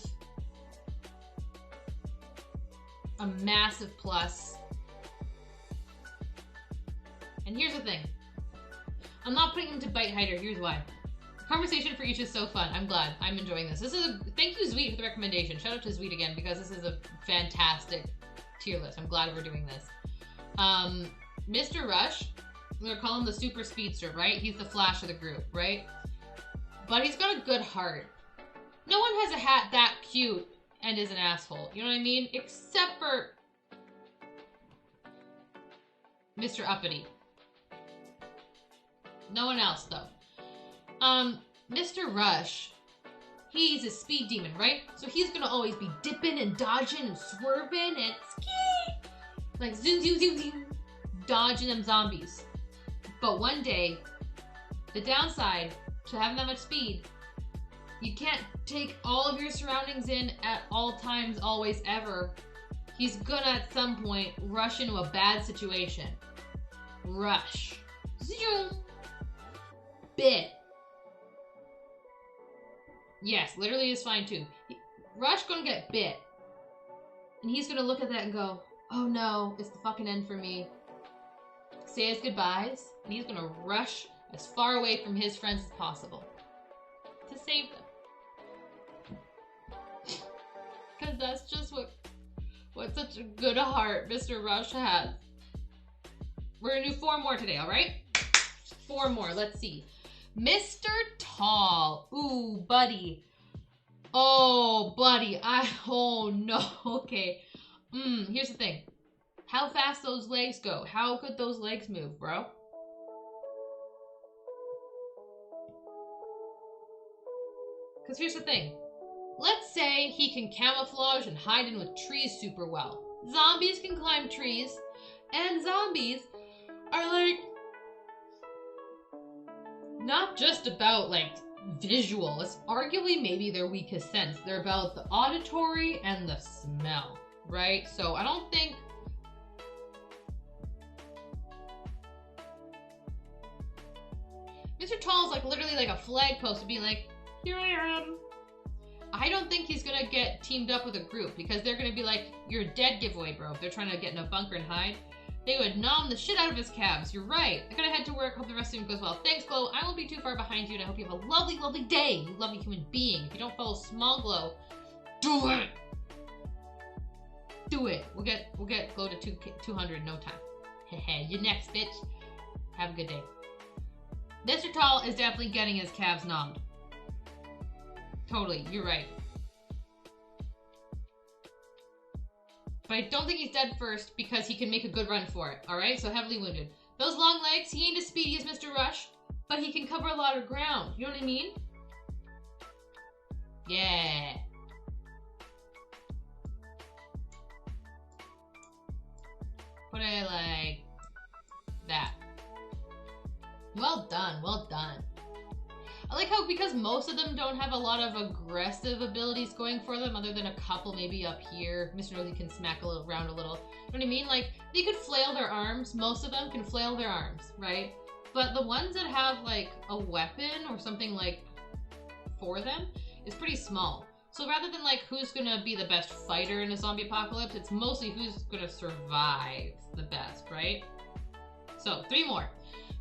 plus. And here's the thing. I'm not putting him to bite hider. Here's why. Conversation for each is so fun. I'm glad. I'm enjoying this. Thank you, Zweet, for the recommendation. Shout out to Zweet again, because this is a fantastic tier list. I'm glad we're doing this. Mr. Rush, we're gonna call him the super speedster, right? He's the Flash of the group, right? But he's got a good heart. No one has a hat that cute and is an asshole. You know what I mean? Except for Mr. Uppity. No one else, though. Mr. Rush, he's a speed demon, right? So he's gonna always be dipping and dodging and swerving and ski, like zoom, dodging them zombies. But one day, the downside to having that much speed, you can't take all of your surroundings in at all times, always, ever. He's gonna at some point rush into a bad situation. Rush. Zoom. Bit. Yes, literally is fine too. Rush gonna get bit. And he's gonna look at that and go, oh no, it's the fucking end for me. Say his goodbyes, and he's gonna rush as far away from his friends as possible to save them. Because that's just what such a good heart Mr. Rush has. We're gonna do 4 more today, alright? 4 more, let's see. Mr. Tall. Ooh, buddy. Oh, buddy. Oh no, okay. Here's the thing. How fast those legs go. How could those legs move, bro? Because here's the thing. Let's say he can camouflage and hide in with trees super well. Zombies can climb trees, and zombies are like not just about like visual. It's arguably maybe their weakest sense. They're about the auditory and the smell, right? So I don't think Mr. Tall is like literally like a flag post to be like, here I am. I don't think he's gonna get teamed up with a group because they're gonna be like, you're a dead giveaway, bro. If they're trying to get in a bunker and hide, they would nom the shit out of his calves. You're right. I gotta head to work. Hope the rest of it goes well. Thanks, Glow. I won't be too far behind you, and I hope you have a lovely, lovely day. You lovely human being. If you don't follow Small Glow, do it. Do it. We'll get Glow to 200 in no time. Hehe. You next, bitch. Have a good day. Mr. Tall is definitely getting his calves nommed. Totally, you're right. But I don't think he's dead first because he can make a good run for it, alright? So heavily wounded. Those long legs, he ain't as speedy as Mr. Rush, but he can cover a lot of ground. You know what I mean? Yeah. Put it like that. Well done, well done. I like how, because most of them don't have a lot of aggressive abilities going for them, other than a couple maybe up here. Mr. Nosy can smack a little around a little. You know what I mean? Like, they could flail their arms. Most of them can flail their arms, right? But the ones that have, like, a weapon or something, like, for them is pretty small. So rather than, like, who's gonna be the best fighter in a zombie apocalypse, it's mostly who's gonna survive the best, right? So, 3 more.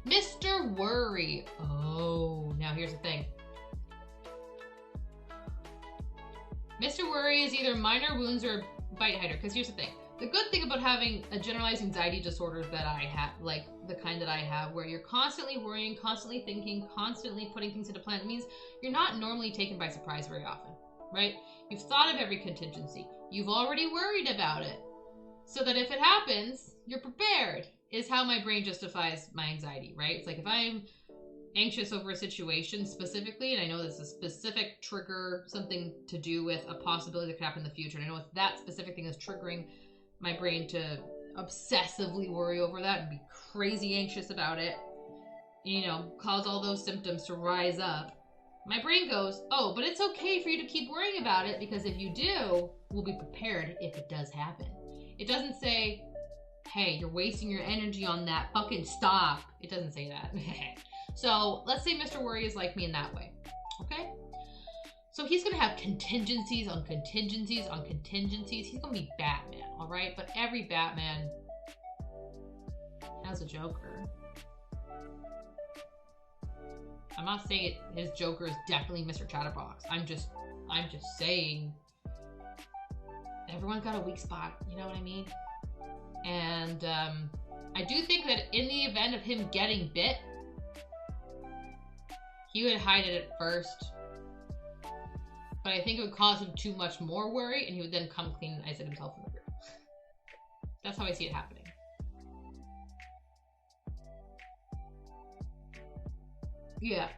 Mr. Worry. Oh, now here's the thing. Mr. Worry is either minor wounds or bite hider, because here's the thing. The good thing about having a generalized anxiety disorder that I have, like the kind that I have, where you're constantly worrying, constantly thinking, constantly putting things into plan, means you're not normally taken by surprise very often, right? You've thought of every contingency. You've already worried about it. So that if it happens, you're prepared. Is how my brain justifies my anxiety, right? It's like if I'm anxious over a situation specifically, and I know there's a specific trigger, something to do with a possibility that could happen in the future, and I know if that specific thing is triggering my brain to obsessively worry over that and be crazy anxious about it, you know, cause all those symptoms to rise up, my brain goes, oh, but it's okay for you to keep worrying about it, because if you do, we'll be prepared if it does happen. It doesn't say, hey, you're wasting your energy on that, fucking stop. It doesn't say that. So let's say Mr. Worry is like me in that way, okay? So he's gonna have contingencies on contingencies on contingencies. He's gonna be Batman, all right? But every Batman has a Joker. I'm not saying his Joker is definitely Mr. Chatterbox. I'm just saying everyone's got a weak spot, you know what I mean? And I do think that in the event of him getting bit, he would hide it at first. But I think it would cause him too much more worry, and he would then come clean and isolate himself from the group. That's how I see it happening. Yeah,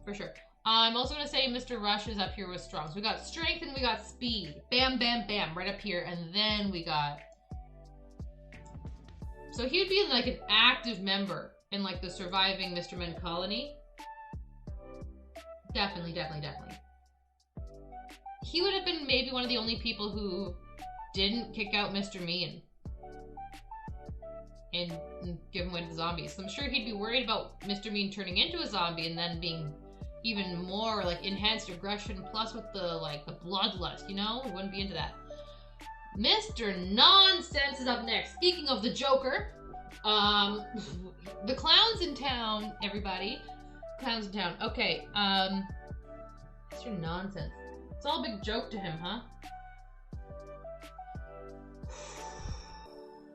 for sure. I'm also going to say Mr. Rush is up here with strong. So we got strength and we got speed. Bam, bam, bam, right up here. And then we got... So he would be like an active member in like the surviving Mr. Men colony. Definitely. He would have been maybe one of the only people who didn't kick out Mr. Mean and give him away to the zombies. So I'm sure he'd be worried about Mr. Mean turning into a zombie and then being even more like enhanced aggression plus with the like the bloodlust, you know? He wouldn't be into that. Mr. Nonsense is up next. Speaking of the Joker, the clown's in town, everybody. Clown's in town. Okay, Mr. Nonsense. It's all a big joke to him, huh?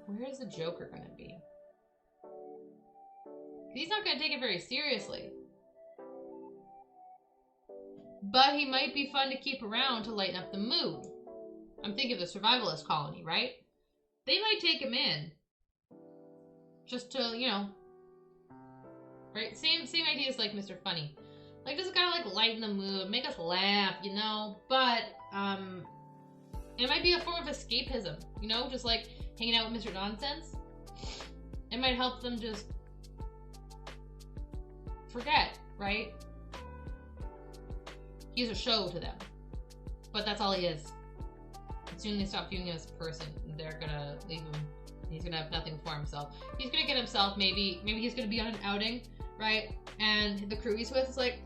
Where is the Joker gonna be? He's not gonna take it very seriously. But he might be fun to keep around to lighten up the mood. I'm thinking of the survivalist colony, right? They might take him in. Just to, you know. Right? Same ideas like Mr. Funny. Like, just gotta, like, lighten the mood, make us laugh, you know? But, it might be a form of escapism, you know? Just, like, hanging out with Mr. Nonsense. It might help them just forget, right? He's a show to them. But that's all he is. As soon as they stop viewing him as a person, they're gonna leave him. He's gonna have nothing for himself. He's gonna get himself, maybe he's gonna be on an outing, right? And the crew he's with is like,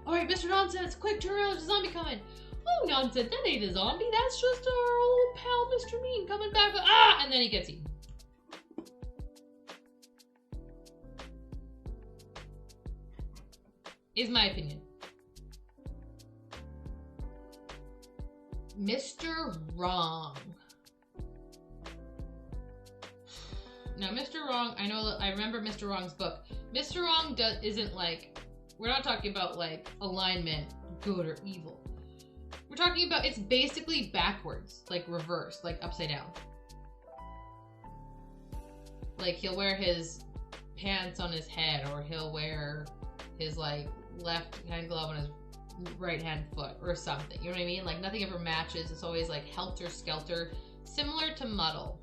alright, Mr. Nonsense, quick, turn around, there's a zombie coming. Oh, Nonsense, that ain't a zombie, that's just our old pal Mr. Mean coming back. Ah! And then he gets eaten. Is my opinion. Mr. Wrong. Now, Mr. Wrong, I remember Mr. Wrong's book. Mr. Wrong isn't like, we're not talking about like alignment, good or evil. We're talking about, it's basically backwards, like reverse, like upside down. Like he'll wear his pants on his head, or he'll wear his like left hand glove on his right hand foot or something, you know what I mean? Like nothing ever matches. It's always like helter skelter, similar to Muddle.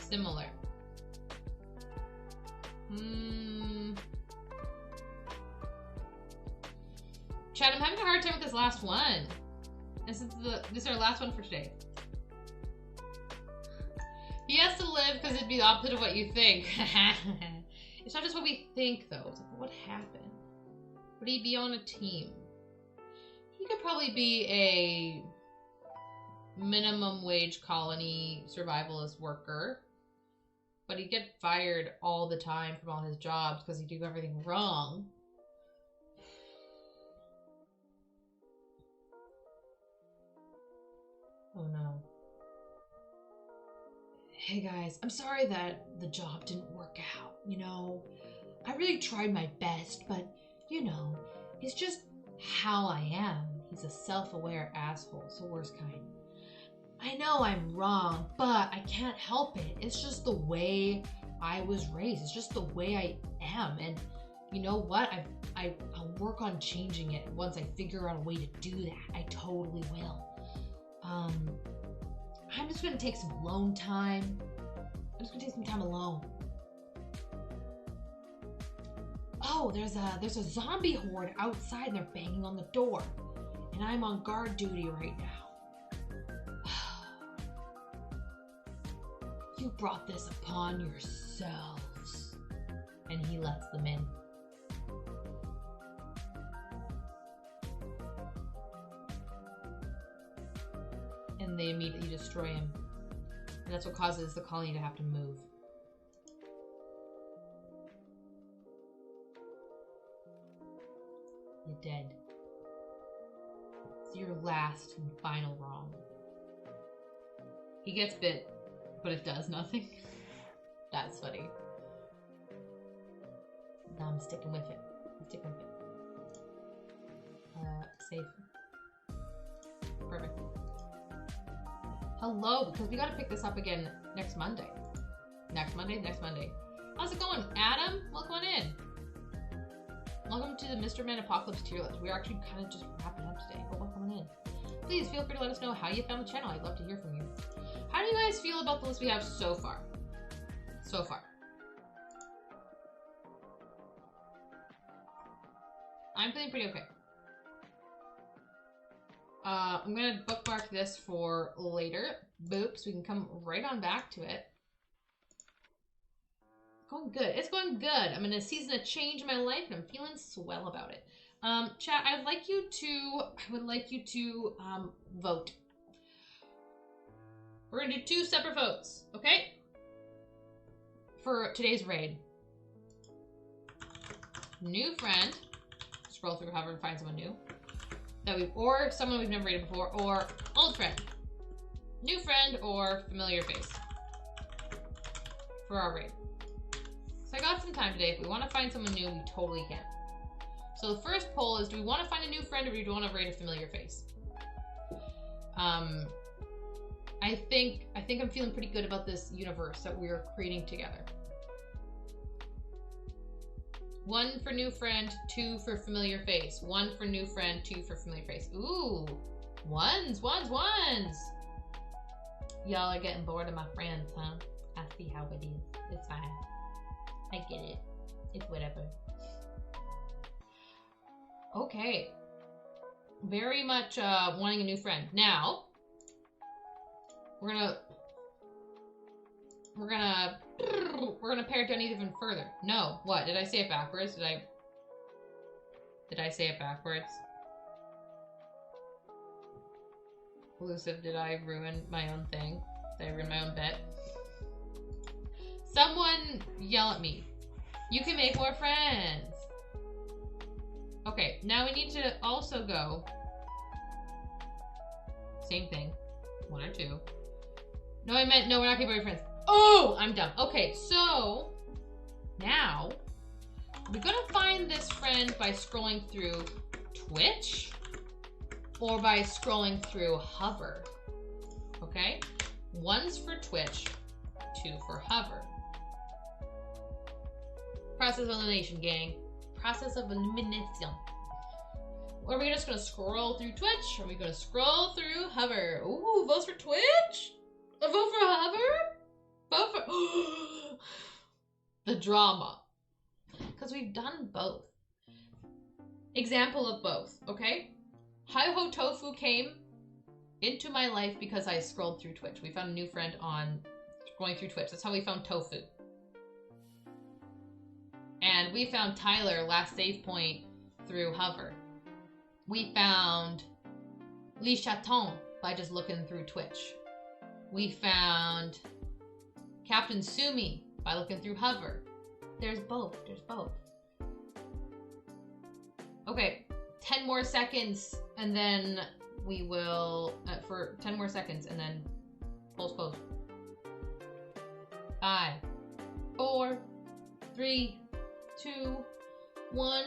Similar. Chad, I'm having a hard time with this last one. This is our last one for today. He has to live because it'd be the opposite of what you think. It's not just what we think though, it's like what happened. Would he be on a team? He could probably be a minimum wage colony survivalist worker, but he'd get fired all the time from all his jobs because he'd do everything wrong. Oh no. Hey guys, I'm sorry that the job didn't work out, you know. I really tried my best, but you know, it's just how I am. He's a self-aware asshole, it's the worst kind. I know I'm wrong, but I can't help it. It's just the way I was raised. It's just the way I am. And you know what? I'll work on changing it once I figure out a way to do that. I totally will. I'm just gonna take some alone time. I'm just gonna take some time alone. Oh, there's a zombie horde outside and they're banging on the door. And I'm on guard duty right now. You brought this upon yourselves. And he lets them in. And they immediately destroy him. And that's what causes the colony to have to move. You're dead. It's your last and final wrong. He gets bit, but it does nothing. That's funny. No, I'm sticking with it. I'm sticking with it. Save. Perfect. Hello, because we gotta pick this up again next Monday. Next Monday? How's it going, Adam? Welcome on in. Welcome to the Mr. Man Apocalypse tier list. We're actually kind of just wrapping up today, but welcome on in. Please feel free to let us know how you found the channel. I'd love to hear from you. How do you guys feel about the list we have so far? I'm feeling pretty okay. I'm gonna bookmark this for later. Boop, so we can come right on back to it. Going good. It's going good. I'm in a season of change in my life, and I'm feeling swell about it. Chat, I would like you to vote. We're gonna do 2 separate votes, okay? For today's raid. New friend. Scroll through hover and find someone new. Or someone we've never raided before, or old friend. New friend or familiar face. For our raid. So I got some time today. If we want to find someone new, we totally can. So the first poll is, do we want to find a new friend or do we want to raid a familiar face? I think I'm feeling pretty good about this universe that we're creating together. 1 for new friend, 2 for familiar face. 1 for new friend, 2 for familiar face. Ooh, ones. Y'all are getting bored of my friends, huh? I see how it is. It's fine. I get it. It's whatever. Okay. Very much wanting a new friend. Now, we're gonna pare it down even further. No, what? Did I say it backwards? Did I say it backwards? Elusive, did I ruin my own thing? Did I ruin my own bet? Someone yell at me. You can make more friends. Okay, now we need to also go. Same thing. 1 or 2. No, I meant, no, we're not gonna be friends. Oh, I'm dumb. Okay, so now we're gonna find this friend by scrolling through Twitch or by scrolling through Hover. Okay? 1's for Twitch, 2 for Hover. Process of elimination, gang. Process of elimination. Are we just gonna scroll through Twitch? Or are we gonna scroll through Hover? Ooh, votes for Twitch? A vote for Hover? Vote for the drama. Because we've done both. Example of both, okay? Hi Ho Tofu came into my life because I scrolled through Twitch. We found a new friend on scrolling through Twitch. That's how we found Tofu. And we found Tyler, last save point, through Hover. We found Lee Chaton by just looking through Twitch. We found Captain Sumi by looking through Hover. There's both. Okay, 10 more seconds, and then we will, for 10 more seconds, and then close. 5, 4, 3, 2, 1,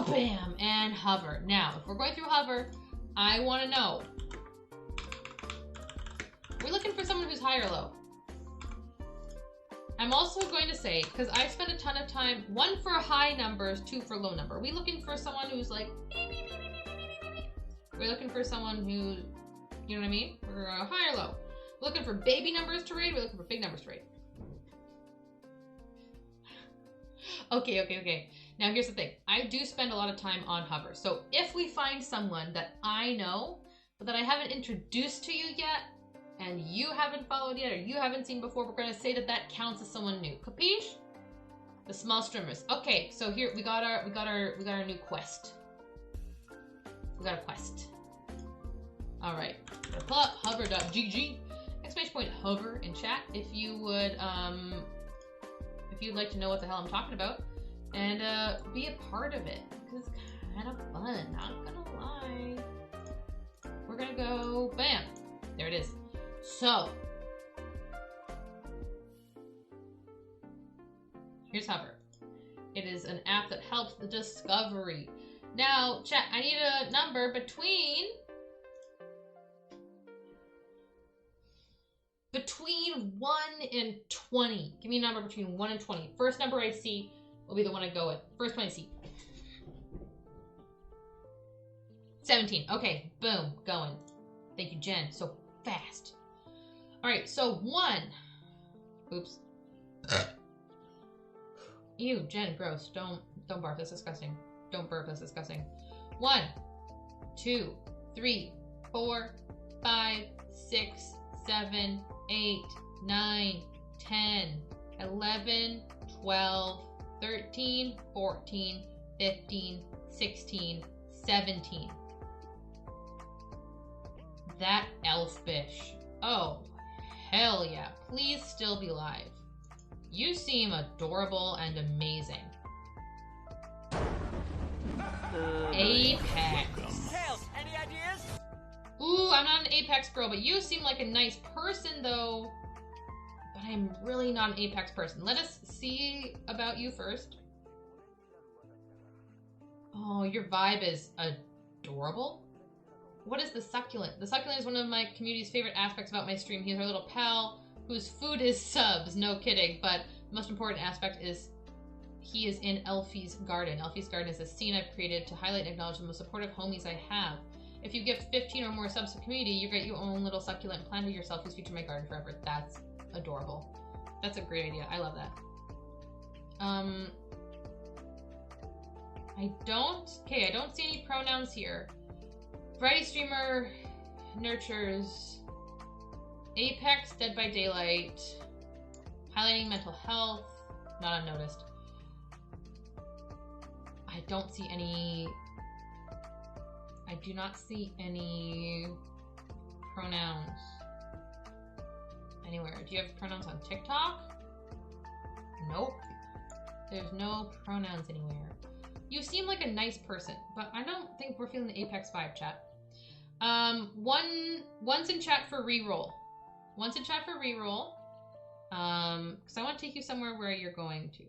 bam, and Hover. Now, if we're going through Hover, I want to know, we're looking for someone who's high or low. I'm also going to say, because I spent a ton of time, 1 for high numbers, 2 for low number. Are we looking for someone who's like, we're looking for someone who, you know what I mean? We're high or low. We're looking for baby numbers to raid, we're looking for big numbers to raid. Okay. Now here's the thing. I do spend a lot of time on Hover. So if we find someone that I know, but that I haven't introduced to you yet, and you haven't followed yet, or you haven't seen before, we're gonna say that counts as someone new. Capiche? The small streamers. Okay, so here we got our new quest. We got a quest. All right. Pull up hover.gg. Exclamation point hover in chat if you would if you'd like to know what the hell I'm talking about, and be a part of it, because it's kind of fun, not gonna lie. We're gonna go, bam, there it is. So, here's Hover. It is an app that helps the discovery. Now, chat, I need a number between 1 and 20. Give me a number between 1 and 20. First number I see will be the one I go with. First one I see. 17. Okay, boom, going. Thank you, Jen. So fast. All right, so 1. Oops. Ew, Jen, gross. Don't barf. That's disgusting. Don't burp, that's disgusting. 1, 2, 3, 4, 5, 6, 7, 8, 9, 10, 11, 12, 13, 14, 15, 16, 17. That elfish. Oh, hell yeah. Please still be alive. You seem adorable and amazing. Apex. Tails, any ideas? Ooh, I'm not an Apex girl, but you seem like a nice person though. But I'm really not an Apex person. Let us see about you first. Oh, your vibe is adorable. What is the succulent? The succulent is one of my community's favorite aspects about my stream. He's our little pal whose food is subs. No kidding. But the most important aspect is he is in Elfie's Garden. Elfie's Garden is a scene I've created to highlight and acknowledge the most supportive homies I have. If you give 15 or more subs to the community, you get your own little succulent plant of yourself who's featured in my garden forever. That's adorable. That's a great idea. I love that. I don't see any pronouns here. Variety streamer nurtures Apex, Dead by Daylight, highlighting mental health, not unnoticed. I don't see any. I do not see any pronouns anywhere. Do you have pronouns on TikTok? Nope. There's no pronouns anywhere. You seem like a nice person, but I don't think we're feeling the Apex vibe, chat. One's in chat for reroll. One's in chat for reroll. Because I want to take you somewhere where you're going to.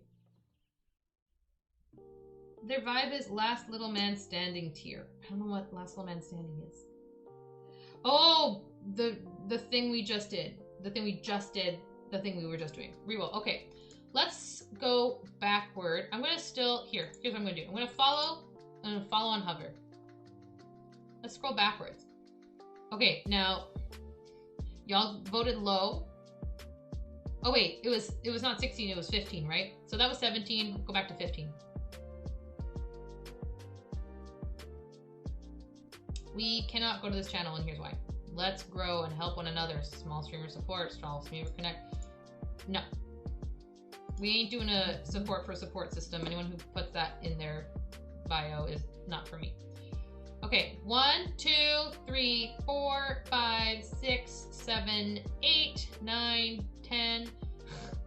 Their vibe is last little man standing tier. I don't know what last little man standing is. Oh, the thing we just did. The thing we just did. The thing we were just doing. Reroll. Okay. Let's go backward. I'm gonna still here's what I'm gonna do. I'm gonna follow on hover. Let's scroll backwards. Okay, now y'all voted low. Oh wait, it was not 16, it was 15, right? So that was 17. Go back to 15. We cannot go to this channel, and here's why. Let's grow and help one another. Small streamer support, small streamer connect. No. We ain't doing a support for support system. Anyone who puts that in their bio is not for me. Okay, 1, 2, 3, 4, 5, 6, 7, 8, 9, 10,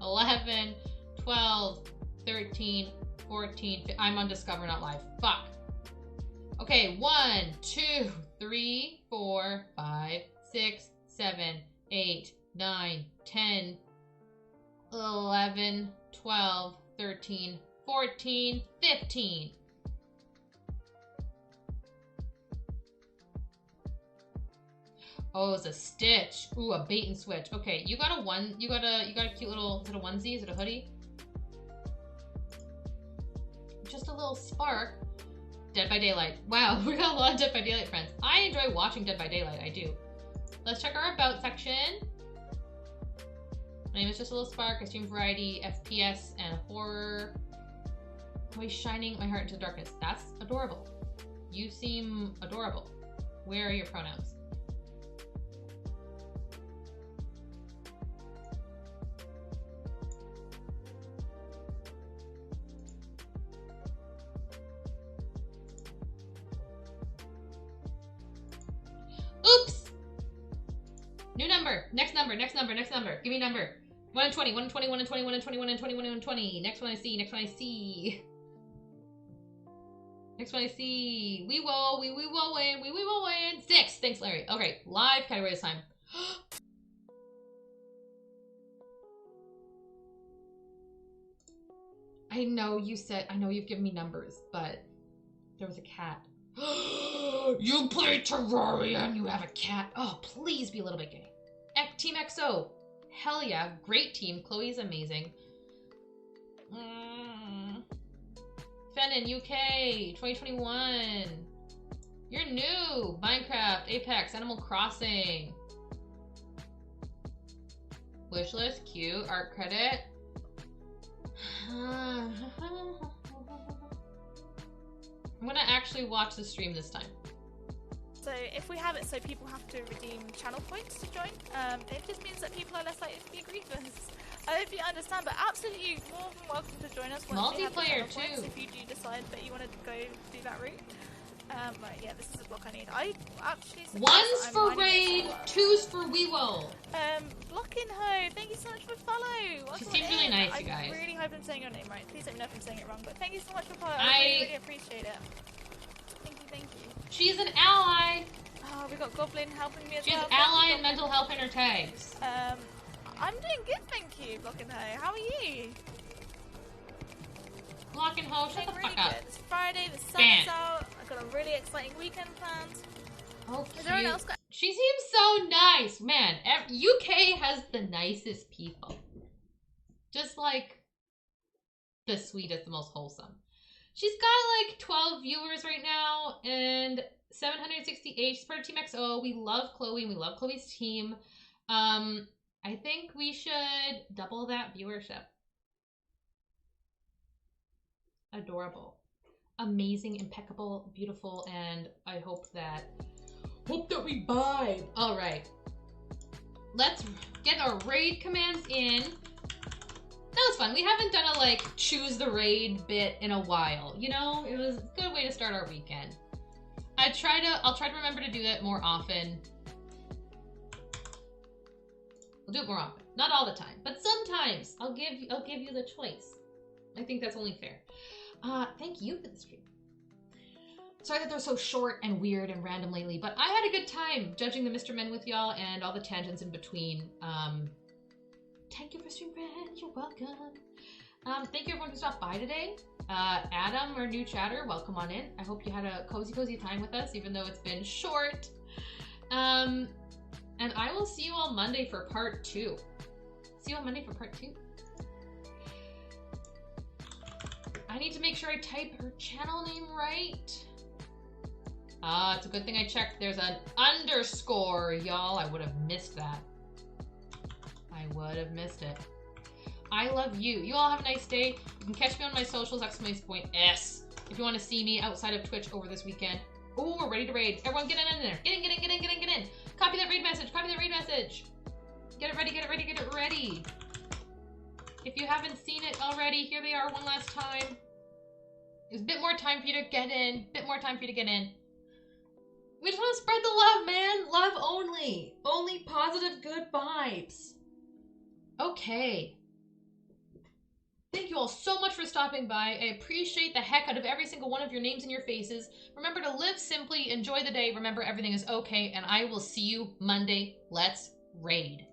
11, 12, 13, 14. I'm on Discover, not live. Fuck. Okay, 1, 2, 3, 4, 5, 6, 7, 8, 9, 10, 11, 12, 13, 14, 15. Oh, it's a stitch. Ooh, a bait and switch. Okay, you got a cute little, is it a onesie? Is it a hoodie? Just a little spark. Dead by Daylight. Wow, we got a lot of Dead by Daylight friends. I enjoy watching Dead by Daylight, I do. Let's check our about section. My name is Just a Little Spark. I stream variety, FPS, and horror. Always shining my heart into the darkness. That's adorable. You seem adorable. Where are your pronouns? Oops! New number. Next number. Next number. Next number. Give me a number. 1 and 20. 1 and 20. 1 and 20. 1 and 20. 1 and 20. 1 and 20. Next one I see. Next one I see. Next one I see. We will win. We will win. 6. Thanks, Larry. Okay. Live category this time. I know you said, I know you've given me numbers, but there was a cat. You play Terraria and you have a cat. Oh, please be a little bit gay. Team XO. Hell yeah. Great team. Chloe's amazing. Fennin, UK. 2021. You're new. Minecraft, Apex, Animal Crossing. Wishlist, cute. Art credit. actually watch the stream this time. So if we have it so people have to redeem channel points to join, it just means that people are less likely to be grievous. I hope you understand, but absolutely more than welcome to join us once we have the Multiplayer, channel points, too. if you do decide that you want to go do that route. Right, yeah, this is the block I need. I actually... One's for raid, two's for Weewo. Blocking Ho, thank you so much for follow. She Welcome seems really in. nice, you guys. I really hope I'm saying your name right. Please let me know if I'm saying it wrong, but thank you so much for follow. I really, really appreciate it. Thank you. She's an ally. Oh, we got Goblin helping me as She's well. ally and mental health in her tags. I'm doing good, thank you, Blocking Ho. How are you? Block and Ho, shut the Really fuck up. good. It's Friday, the sun's Bam. out. I've got a really exciting weekend planned. Oh, Is everyone cute. else got... She seems so nice, man. UK has the nicest people. Just like the sweetest, the most wholesome. She's got like 12 viewers right now and 768. She's part of Team XO. We love Chloe and we love Chloe's team. I think we should double that viewership. Adorable. Amazing, impeccable, beautiful, and I hope that we vibe. All right. Let's get our raid commands in. That was fun. We haven't done a like choose the raid bit in a while. You know, it was a good way to start our weekend. I'll try to remember to do that more often. We'll do it more often. Not all the time, but sometimes I'll give you the choice. I think that's only fair. Thank you for the stream. Sorry that they're so short and weird and random lately, but I had a good time judging the Mr. Men with y'all and all the tangents in between. Thank you for stream, friend. You're welcome. Thank you everyone who stopped by today. Adam, our new chatter, welcome on in. I hope you had a cozy time with us, even though it's been short. And I will see you on Monday for part 2. See you on Monday for part 2. I need to make sure I type her channel name right. It's a good thing I checked. There's an underscore, y'all. I would have missed that. I would have missed it. I love you. You all have a nice day. You can catch me on my socials, !S. If you want to see me outside of Twitch over this weekend. Oh, we're ready to raid. Everyone get in there. Get in. Copy that raid message. Get it ready. If you haven't seen it already, here they are one last time. There's a bit more time for you to get in. We just want to spread the love, man. Love only. Only positive, good vibes. Okay. Thank you all so much for stopping by. I appreciate the heck out of every single one of your names and your faces. Remember to live simply, enjoy the day, remember everything is okay, and I will see you Monday. Let's raid.